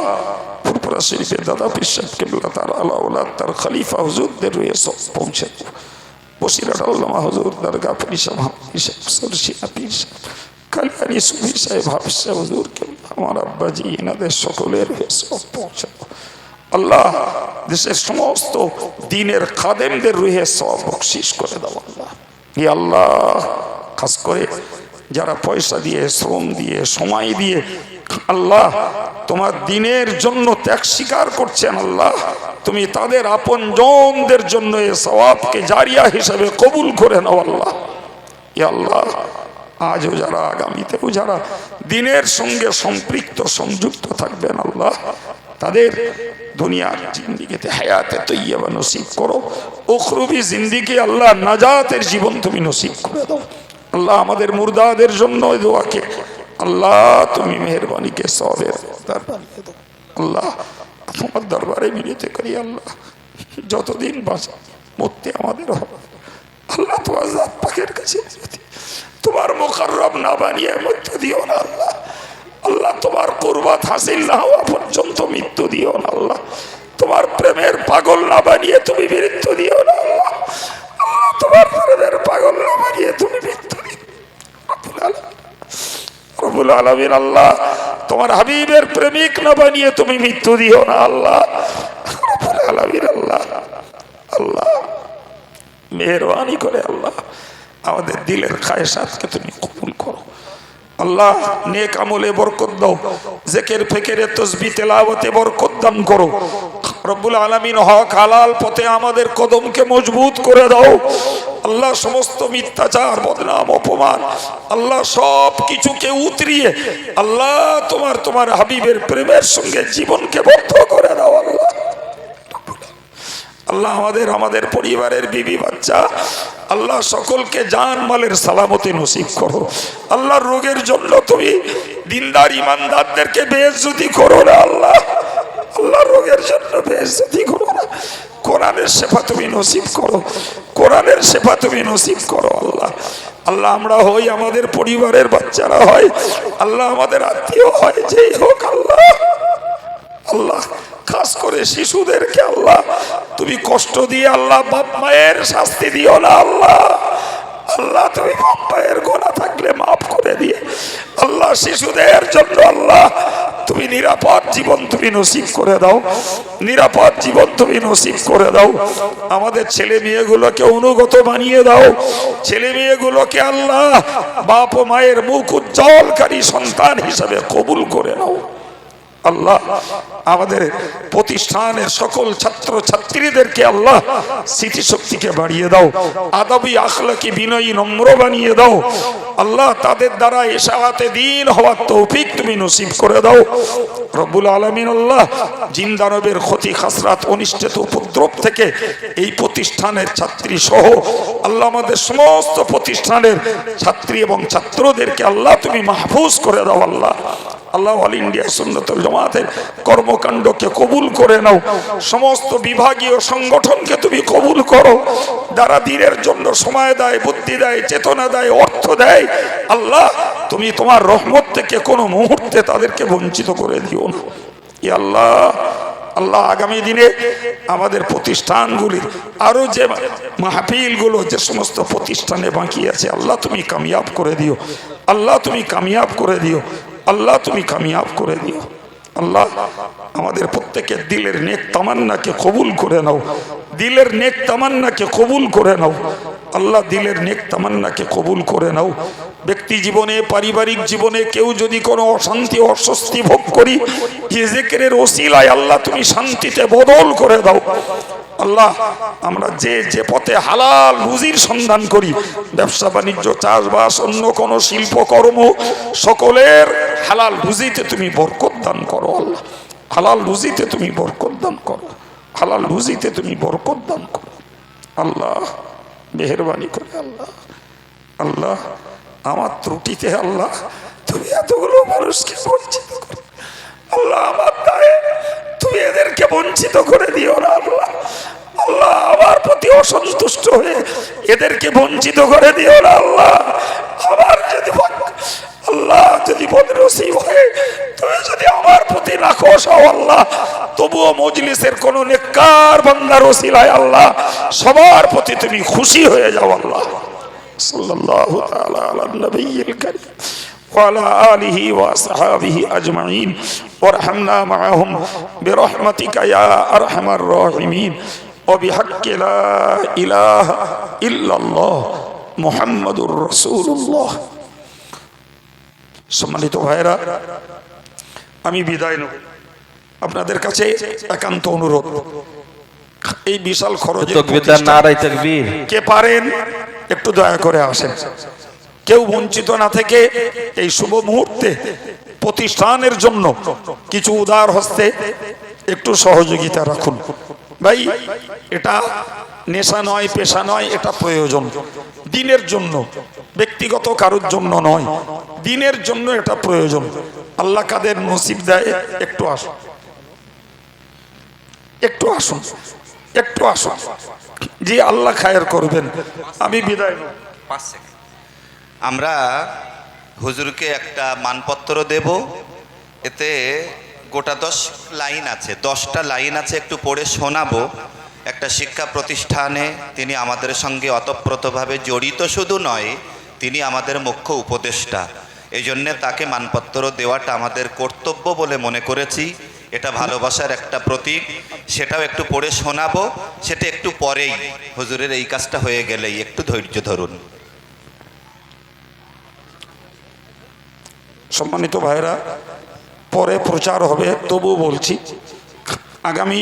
ফুরফুরা শরীফের দাদা পীর সাহেব কিবলা তার আলা ওলাদ তার খলিফা হুজুরদের রূহে সওয়াব পৌঁছে দাও। বসিরহাট আল্লামা হুজুর দরগা পীর সাহেব, সরসিনা পীর সাহেব, কালিয়ানী সুফি সাহেব, হাফিজ সাহেব হুজুর কিবলা, আমার আব্বাজি, এনাদের সকলের রূহে সওয়াব পৌঁছে দাও আল্লাহ। দেশের সমস্ত দ্বীনের খাদেমদের রূহে সওয়াব বখশিশ করে দাও আল্লাহ। ইয়া আল্লাহ খাস করে যারা পয়সা দিয়ে, শ্রম দিয়ে, সময় দিয়ে আল্লাহ তোমার দ্বীনের জন্য ত্যাগ স্বীকার করছেন আল্লাহ, তুমি তাদের আপনজনদের জন্য এই সওয়াবকে জারিয়া হিসেবে কবুল করে নাও আল্লাহ। ইয়া আল্লাহ আজও যারা, আগামীতেও যারা দ্বীনের সঙ্গে সম্পৃক্ত, সংযুক্ত থাকবেন আল্লাহ, তাদের দুনিয়ার জিন্দিগিতে হায়াতে তৈয়বা নসিব করো, উখরুবি জিন্দিগি আল্লাহ নাজাতের জীবন তুমি নসিব করে দাও আল্লাহ। আমাদের মুর্দাদের জন্য দোয়াকে আল্লাহ তুমি মেহেরবানিকে সওয়াবের দরবার দাও আল্লাহ। তোমার দরবারে মিনতি করি আল্লাহ, যতদিন বাঁচা মরতে আমাদের হবে আল্লাহ, তোমার জাত পাকের কাছে তোমার মুকাররব না বানিয়ে মৃত্যু দিও না আল্লাহ। আল্লাহ তোমার কুরবাত হাসিল না হওয়া পর্যন্ত মৃত্যু দিও না আল্লাহ। তোমার প্রেমের পাগল না বানিয়ে তুমি মৃত্যু দিও না আল্লাহ। আল্লাহ তোমার প্রেমের পাগল না বানিয়ে তুমি মৃত্যু দিও রব্বুল আলামিন আল্লাহ। তোমার হাবিবের প্রেমিক না বানিয়ে তুমি মৃত্যু দিও না আল্লাহ রব্বুল আলামিন আল্লাহ। আল্লাহ মেহেরবানি করে আল্লাহ আমাদের দিলের খায়সাতকে তুমি কবুল করো আল্লাহ। নেক আমলে বরকত দাও, জিকির ফিকিরে তাসবিহ তেলাওয়াতে বরকত দান করো রব্বুল আলামিন। হক হালাল পথে আমাদের কদমকে মজবুত করে দাও আল্লাহ। সমস্ত মিথ্যাচার, বদনাম, অপমান আল্লাহ সব কিছুকে উতরিয়ে আল্লাহ তোমার হাবিবের প্রেমের সঙ্গে জীবনকে বদ্ধ করে দাও আল্লাহ। আল্লাহ আমাদের পরিবারের বিবি বাচ্চা আল্লাহ সকলকে জান মালের সালামতি নসিব করো আল্লাহ। রোগের জন্য তুমি দিনদার ইমানদারদেরকে বেইজ্জতি করো না আল্লাহ। আল্লাহ রোগের জন্য বেইজ্জতি করো না। কোরআনের শেফা তুমি নসিব করো, কোরআনের শেফা তুমি নসিব করো আল্লাহ। আল্লাহ আমরা হই, আমাদের পরিবারের বাচ্চারা হয় আল্লাহ, আমাদের আত্মীয় হয়, যেই হোক আল্লাহ। আল্লাহ খাস করে শিশুদেরকে আল্লাহ তুমি কষ্ট দিয়ে আল্লাহ বাপ মায়ের শাস্তি দিও না আল্লাহ। আল্লাহ তুমি বাপ মায়ের গোনা থাকলে মাফ করে দিয়ে আল্লাহ শিশুদের জন্য আল্লাহ তুমি নিরাপদ জীবন তুমি নসিব করে দাও, নিরাপদ জীবন তুমি নসিব করে দাও। আমাদের ছেলে মেয়েগুলোকে অনুগত বানিয়ে দাও, ছেলে মেয়েগুলোকে আল্লাহ বাপ ও মায়ের মুখ উজ্জ্বলকারী সন্তান হিসাবে কবুল করে নাও আল্লাহ। আমাদের প্রতিষ্ঠানের সকল ছাত্র ছাত্রীদেরকে আল্লাহ স্মৃতিশক্তিকে বাড়িয়ে দাও, আদবি আখলাকি বিনয়ী নম্র বানিয়ে দাও আল্লাহ। তাদের দ্বারা ইশাআতে দ্বীন হওয়ার তৌফিক তুমি নসিব করে দাও রব্বুল আলামিন আল্লাহ। জিন দানবের ক্ষতি খাসরাত অনিষ্টিত উপদ্রব থেকে এই প্রতিষ্ঠানের ছাত্রী সহ আল্লাহ আমাদের সমস্ত প্রতিষ্ঠানের ছাত্রী এবং ছাত্রদেরকে আল্লাহ তুমি মাহফুজ করে দাও আল্লাহ। আল্লাহ অল ইন্ডিয়া সুন্নাতুল জামাতের কর্মকাণ্ডকে কবুল করে নাও, সমস্ত বিভাগীয় সংগঠনকে তুমি কবুল করো, যারা দ্বীনের জন্য সময় দেয়, বুদ্ধি দেয়, চেতনা দেয়, অর্থ দেয় আল্লাহ তুমি তোমার রহমত থেকে কোনো মুহূর্তে তাদেরকে বঞ্চিত করে দিও না ইয়া আল্লাহ। আল্লাহ আগামী দিনে আমাদের প্রতিষ্ঠানগুলির আরো যে মাহফিলগুলো যে সমস্ত প্রতিষ্ঠানে বাকি আছে আল্লাহ তুমি কামিয়াব করে দিও আল্লাহ, তুমি কামিয়াব করে দিও আল্লাহ, তুমি কামিয়াব করে দিও আল্লাহ। আমাদের প্রত্যেকের দিলের নেক তামান্নাকে কবুল করে নাও, দিলের নেক তামান্নাকে কবুল করে নাও আল্লাহ দিলের নেক তামান্নাকে কবুল করে নাও। ব্যক্তি জীবনে, পারিবারিক জীবনে কেউ যদি কোনো অশান্তি অস্বস্তি ভোগ করি, যে জিকিরের ওসিলায় আল্লাহ তুমি শান্তিতে বদল করে দাও। আল্লাহ আমরা যে পথে হালাল রুজির সন্ধান করি, ব্যবসা বাণিজ্য, চাষবাস, অন্য কোনো শিল্পকর্ম, সকলের হালাল রুজিতে তুমি বরকত দান করো। আল্লাহ হালাল রুজিতে তুমি বরকত দান করো, হালাল রুজিতে তুমি বরকত দান করো। আল্লাহ মেহেরবানি করে আল্লাহ, আল্লাহ আমার ত্রুটিতে আল্লাহ তুমি এতগুলো মানুষকে বঞ্চিত করো। আল্লাহ আমার দায়ে তুমি এদেরকে বঞ্চিত করে দিও না। আল্লাহ আল্লাহ আমার প্রতি অসন্তুষ্ট হয়ে এদেরকে বঞ্চিত করে দিও না। আল্লাহ আমার যদি আল্লাহ যদি বদনসিব হয়ে তুমি যদি আমার প্রতি নাখোশ হও আল্লাহ, তবুও মজলিসের কোন নেককার বান্দার ওসিলায় আল্লাহ সবার প্রতি তুমি খুশি হয়ে যাও। আল্লাহ সাল্লাল্লাহু তাআলা আলা নবিয়্যিল কারীম ওয়া আলা আলিহি ওয়া আসহাবিহি আজমাইন ওয়ারহামনা মাআহুম বিরহমাতিকা ইয়া আরহামার রাহিমিন ওয়া বিহাক্কি লা ইলাহা ইল্লাল্লাহ মুহাম্মাদুর রাসূলুল্লাহ। সম্মানিত ভাইরা, আমি বিদায় নেব। আপনাদের কাছে একান্ত অনুরোধ, এই বিশাল খরচের কে পারেন একটু দয়া করে আসেন। কেউ বঞ্চিত না থেকে এই শুভ মুহূর্তে প্রতিষ্ঠানের জন্য কিছু উদার হস্তে একটু সহযোগিতা রাখুন। ভাই এটা নেশা নয়, পেশা নয়, এটা প্রয়োজন দিনের জন্য, ব্যক্তিগত কারোর জন্য নয়, দিনের জন্য এটা প্রয়োজন। আল্লাহ কাদের নসিব দেয় একটু আসুন, একটু আসুন, একটু আসুন, জি আল্লাহ খায়ের করবেন। আমি বিদায় নেব। আমরা হুজুরকে একটা মানপত্র দেব, এতে গোটা 10 লাইন আছে, 10টা লাইন আছে, একটু পড়ে শোনাবো। একটা শিক্ষা প্রতিষ্ঠানে তিনি আমাদের সঙ্গে অতপ্রতভাবে জড়িত শুধু নয়, তিনি আমাদের মুখ্য উপদেষ্টা। এই জন্যে তাকে মানপত্র দেওয়াটা আমাদের কর্তব্য বলে মনে করেছি। এটা ভালোবাসার একটা প্রতীক, সেটাও একটু পড়ে শোনাবো। সেটা একটু পরেই, হুজুরের এই কাজটা হয়ে গেলেই, একটু ধৈর্য ধরুন। সম্মানিত ভাইরা, পরে প্রচার হবে, তবু বলছি আগামী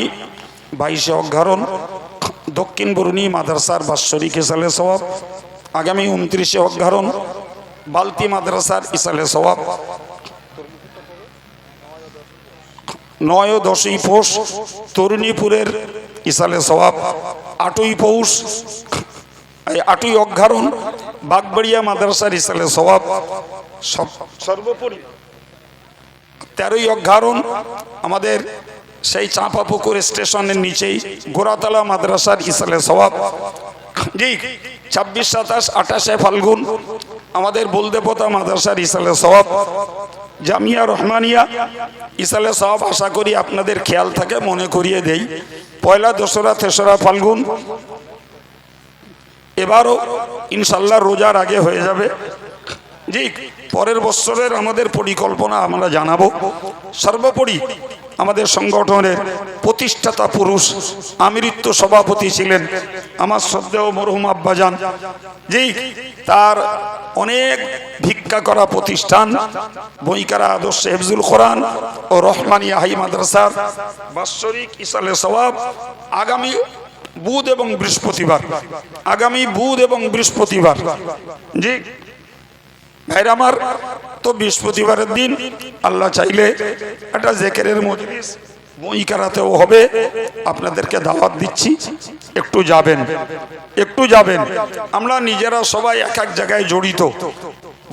22শে অগ্রহায়ণ দক্ষিণ বরুণী মাদ্রাসার বাৎসরিক ইসালে সওয়াব, আগামী 29শে অগ্রহায়ণ বালতি মাদ্রাসার ইসালে সওয়াব, 9 ও 10ই পৌষ তরুণীপুরের ইসালে সওয়াব, 8ই পৌষ 8ই অগ্রহায়ণ বাগবাড়িয়া মাদ্রাসার ইসালে সওয়াব, সর্বোপরি 13ই অগ্রহায়ণ আমাদের সেই চাঁপাপুকুর স্টেশনের নিচেই গোরাতলা মাদ্রাসার ইসালে সওয়াব। জি 26, 27, 28শে ফাল্গুন আমাদের বলদেবতা মাদ্রাসার ইসালে সওয়াব, জামিয়া রহমানিয়া ইসালে সওয়াব। আশা করি আপনাদের খেয়াল থাকে, মনে করিয়ে দেই। পয়লা, দোসরা, তেসরা ফাল্গুন এবারও ইনশাল্লাহ রোজার আগে হয়ে যাবে। জি পরের বছরের আমাদের পরিকল্পনা আমরা জানাবো। সর্বোপরি আমাদের সংগঠনের প্রতিষ্ঠাতা পুরুষ, আমৃত্য সভাপতি ছিলেন আমার শ্রদ্ধেয় মরহুম আব্বাজান। জি তার অনেক ভিক্ষা করা প্রতিষ্ঠান বইকারা আদর্শ হেফজুল কোরআন ও রহমানিয়া হাই মাদ্রাসার বাৎসরিক ইসালে সওয়াব আগামী বুধ এবং বৃহস্পতিবার, আগামী বুধ এবং বৃহস্পতিবার। জি ভাইরা আমার, তো বৃহস্পতিবারের দিন আল্লাহ চাইলে একটা জেকেরের মজলিস বইকারাতেও হবে। আপনাদেরকে দাওয়াত দিচ্ছি, একটু যাবেন, একটু যাবেন। আমরা নিজেরা সবাই এক এক জায়গায় জড়িত।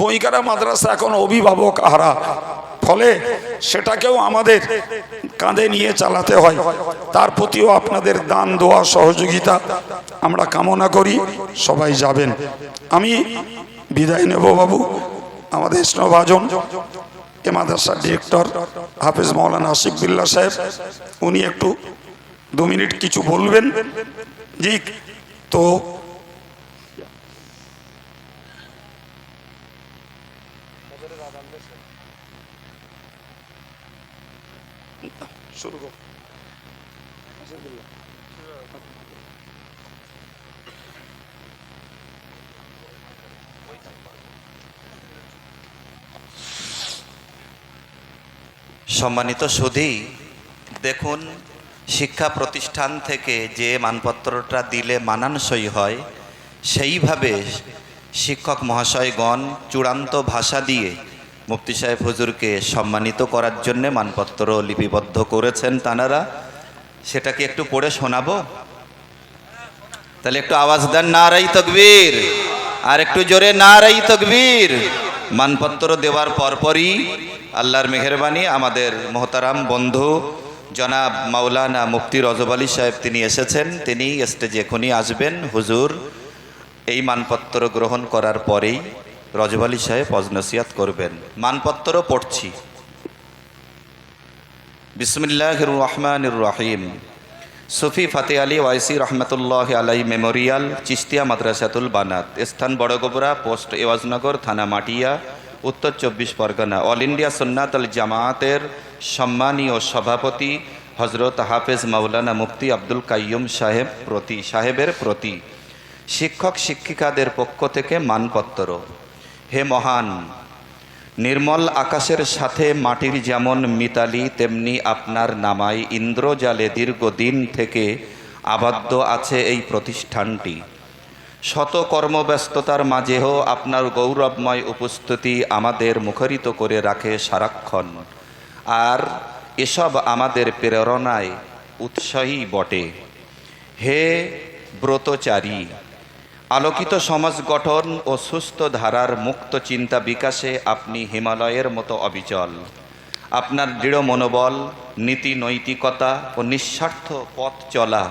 বইকারা মাদ্রাসা এখন অভিভাবক হারা, ফলে সেটাকেও আমাদের কাঁধে নিয়ে চালাতে হয়। তার প্রতিও আপনাদের দান, দোয়া, সহযোগিতা আমরা কামনা করি। সবাই যাবেন। আমি বিদায় নেব বাবু। আমাদের স্নেহভাজন এ মাদ্রাসার ডিরেক্টর হাফেজ মাওলানা আসিফ বিল্লাহ সাহেব, উনি একটু 2 মিনিট কিছু বলবেন। জি তো শুরু করুন। সম্মানিত সুধী, দেখুন, শিক্ষা প্রতিষ্ঠান থেকে যে মানপত্রটা দিলে মানানসই হয়, সেইভাবে শিক্ষক মহাশয়গণ চূড়ান্ত ভাষা দিয়ে মুফতি সাহেব হুজুরকে সম্মানিত করার জন্য মানপত্র লিপিবদ্ধ করেছেন তানারা। সেটাকে একটু পড়ে শোনাবো? তাহলে একটু আওয়াজ দেন, নারাই তাকবীর। আর একটু জোরে, নারাই তাকবীর। মানপত্র দেওয়ার পরপরই আল্লাহর মেহেরবানি আমাদের মোহতারাম বন্ধু জনাব মাওলানা মুফতি রজব আলী সাহেব তিনি এসেছেন। তিনি স্টেজে এখনই আসবেন। হুজুর এই মানপত্র গ্রহণ করার পরেই রজব আলী সাহেব নসিহত করবেন। মানপত্র পড়ছি। বিসমিল্লাহির রহমানির রহিম। সুফি ফাতে আলী ওয়াইসি রহমতুল্লাহ আলাই মেমোরিয়াল, চিস্তিয়া মাদ্রাসাতুল বানাত, স্থান বড়গোবরা, পোস্ট এওয়াজনগর, থানা মাটিয়া, উত্তর 24 পরগনা। অল ইন্ডিয়া সুন্নাত আল জামায়াতের সম্মানীয় সভাপতি হজরত হাফেজ মাওলানা মুফতি আব্দুল কাইয়ুম সাহেবের প্রতি শিক্ষক শিক্ষিকাদের পক্ষ থেকে মানপত্র। হে মহান, নির্মল আকাশের সাথে মাটির যেমন মিতালি, তেমনি আপনার নামায় ইন্দ্রজালে দীর্ঘদিন থেকে আবদ্ধ আছে এই প্রতিষ্ঠানটি। শত কর্মব্যস্ততার মাঝেও আপনার গৌরবময় উপস্থিতি আমাদের মুখরিত করে রাখে সারাক্ষণ। আর এসব আমাদের প্রেরণায় উৎসাহী বটে। হে ব্রতচারী, আলোকিত সমাজ গঠন ও সুস্থ ধারার মুক্ত চিন্তা বিকাশে আপনি হিমালয়ের মতো অবিচল। আপনার দৃঢ় মনোবল, নীতি নৈতিকতা ও নিঃস্বার্থ পথ চলা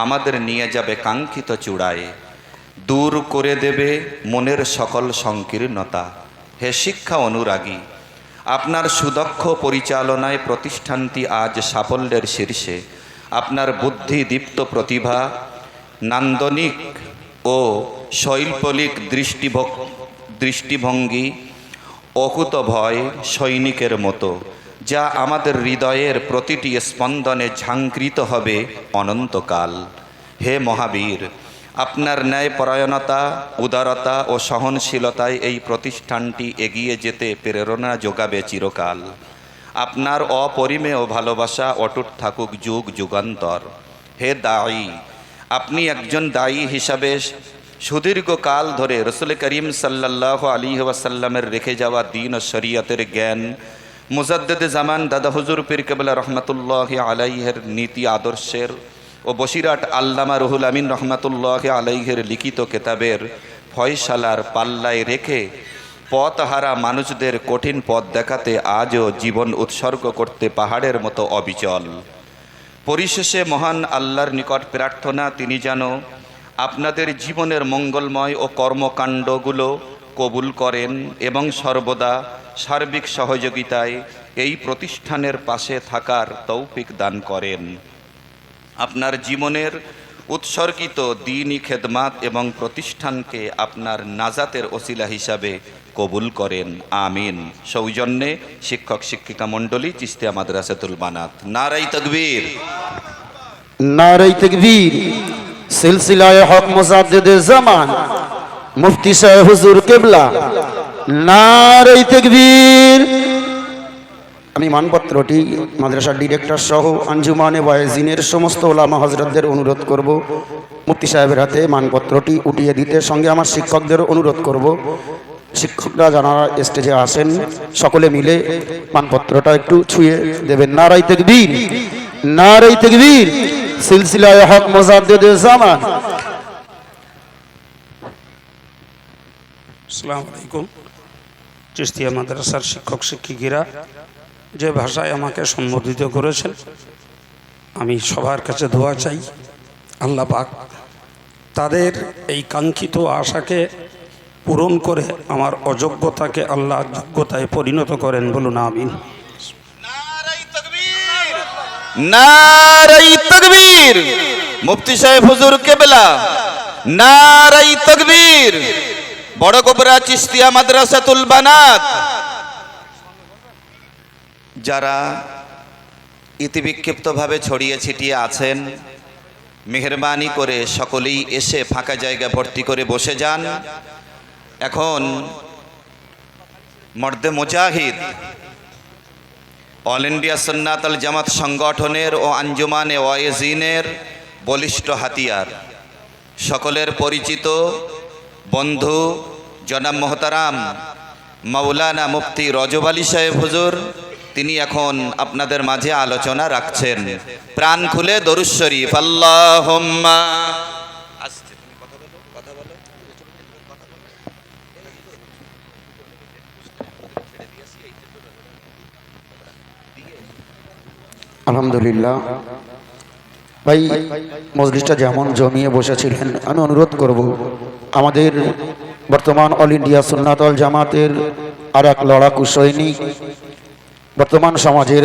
আমাদের নিয়ে যাবে কাঙ্ক্ষিত চূড়ায়, দূর করে দেবে মনের সকল সংকীর্ণতা। হে শিক্ষা অনুরাগী, আপনার সুদক্ষ পরিচালনায় প্রতিষ্ঠানটি আজ সাফল্যের শীর্ষে। আপনার বুদ্ধিদীপ্ত প্রতিভা, নান্দনিক ও শৈল্পিক দৃষ্টিভঙ্গি অকুতভয় সৈনিকের মতো, যা আমাদের হৃদয়ের প্রতিটি স্পন্দনে ঝাঙ্কৃত হবে অনন্তকাল। হে মহাবীর, আপনার ন্যায়পরায়ণতা, উদারতা ও সহনশীলতায় এই প্রতিষ্ঠানটি এগিয়ে যেতে প্রেরণা যোগাবে চিরকাল। আপনার অপরিমেয় ভালোবাসা অটুট থাকুক যুগ যুগান্তর। হে দায়ী, আপনি একজন দায়ী হিসাবে সুদীর্ঘকাল ধরে রসুল করিম সাল্লাল্লাহু আলাইহি ওয়াসাল্লামের রেখে যাওয়া দ্বীন ও শরীয়তের জ্ঞান, মুজাদ্দেদে জামান দাদা হুজুর পীর কেবলা রহমতুল্লাহি আলাইহির নীতি আদর্শের ও বসিরাট আল্লামা রুহুল আমিন রহমতুল্লাহি আলাইহির লিখিত কেতাবের ফয়সালার পাল্লায় রেখে পথহারা মানুষদের কঠিন পথ দেখাতে আজও জীবন উৎসর্গ করতে পাহাড়ের মতো অবিচল। পরিশেষে মহান আল্লাহর নিকট প্রার্থনা, তিনি যেন আপনাদের জীবনের মঙ্গলময় ও কর্মকাণ্ডগুলো কবুল করেন এবং সর্বদা সার্বিক সহযোগিতায় এই প্রতিষ্ঠানের পাশে থাকার তৌফিক দান করেন। আপনার জীবনের উৎসর্গিত দ্বীনি খেদমাত এবং প্রতিষ্ঠানকে আপনার নাজাতের ওসিলা হিসাবে কবুল করেন, আমিন। সৌজন্যে শিক্ষক শিক্ষিকা মণ্ডলী, চিস্তিয়া মাদ্রাসাতুল বানাত। নারাই তাকবীর, নারাই তাকবীর। সিলসিলায়ে হক মুজাদ্দিদে জামান মুফতি সাহেব হুজুর কেবলা, নারাই তাকবীর। আমি মানপত্রটি মাদ্রাসার ডিরেক্টর সহ আঞ্জুমানে ওয়াইজিনের সমস্ত ওলামা হজরতদের অনুরোধ করব মুফতি সাহেবের হাতে মানপত্রটি উঠিয়ে দিতে। সঙ্গে আমার শিক্ষকদেরও অনুরোধ করব, শিক্ষকরা যারা স্টেজে আসেন সকলে মিলে মানপত্রটা একটু ছুঁয়ে দেবেন। নারাই তাকবীর, নারাই তাকবীর। সিলসিলায়ে হক মুজাদ্দিদে জামান। আসসালামু আলাইকুম। চিস্তিয়া মাদ্রাসার শিক্ষক শিক্ষিকারা যে ভাষায় আমাকে সম্বোধিত করেছেন, আমি সবার কাছে দোয়া চাই আল্লাহ পাক তাদের এই কাঙ্ক্ষিত আশাকে পূরণ করে আমার অযোগ্যতাকে আল্লাহ যোগ্যতায় পরিণত করেন। বলুন আমিন। নারাই তাকবীর, নারাই তাকবীর। মুফতি সাহেব হুজুর কেবলা, নারাই তাকবীর। বড়গোবরা চিস্তিয়া মাদ্রাসাতুল বানাত। যারা ইতিবিক্ষিপ্তভাবে ছড়িয়ে ছিটিয়ে আছেন, মেহেরবানি করে সকলেই এসে ফাঁকা জায়গা ভর্তি করে বসে যান। এখন মর্দে মুজাহিদ অল ইন্ডিয়া সুন্নাতুল জামাত সংগঠনের ও আঞ্জুমানে ওয়াইজিনের বলিষ্ঠ হাতিয়ার, সকলের পরিচিত বন্ধু জনাব মোহতারাম মাওলানা মুফতি রজব আলী সাহেব হুজুর, তিনি এখন আপনাদের মাঝে আলোচনা রাখছেন। প্রাণ খুলে দরুদ শরীফ আল্লাহুম্মা। আলহামদুলিল্লাহ ভাই, মজলিসটা যেমন জমিয়ে বসেছিলেন, আমি অনুরোধ করব আমাদের বর্তমান অল ইন্ডিয়া সুন্নাতুল জামাতের আর এক লড়াকু সৈনিক, বর্তমান সমাজের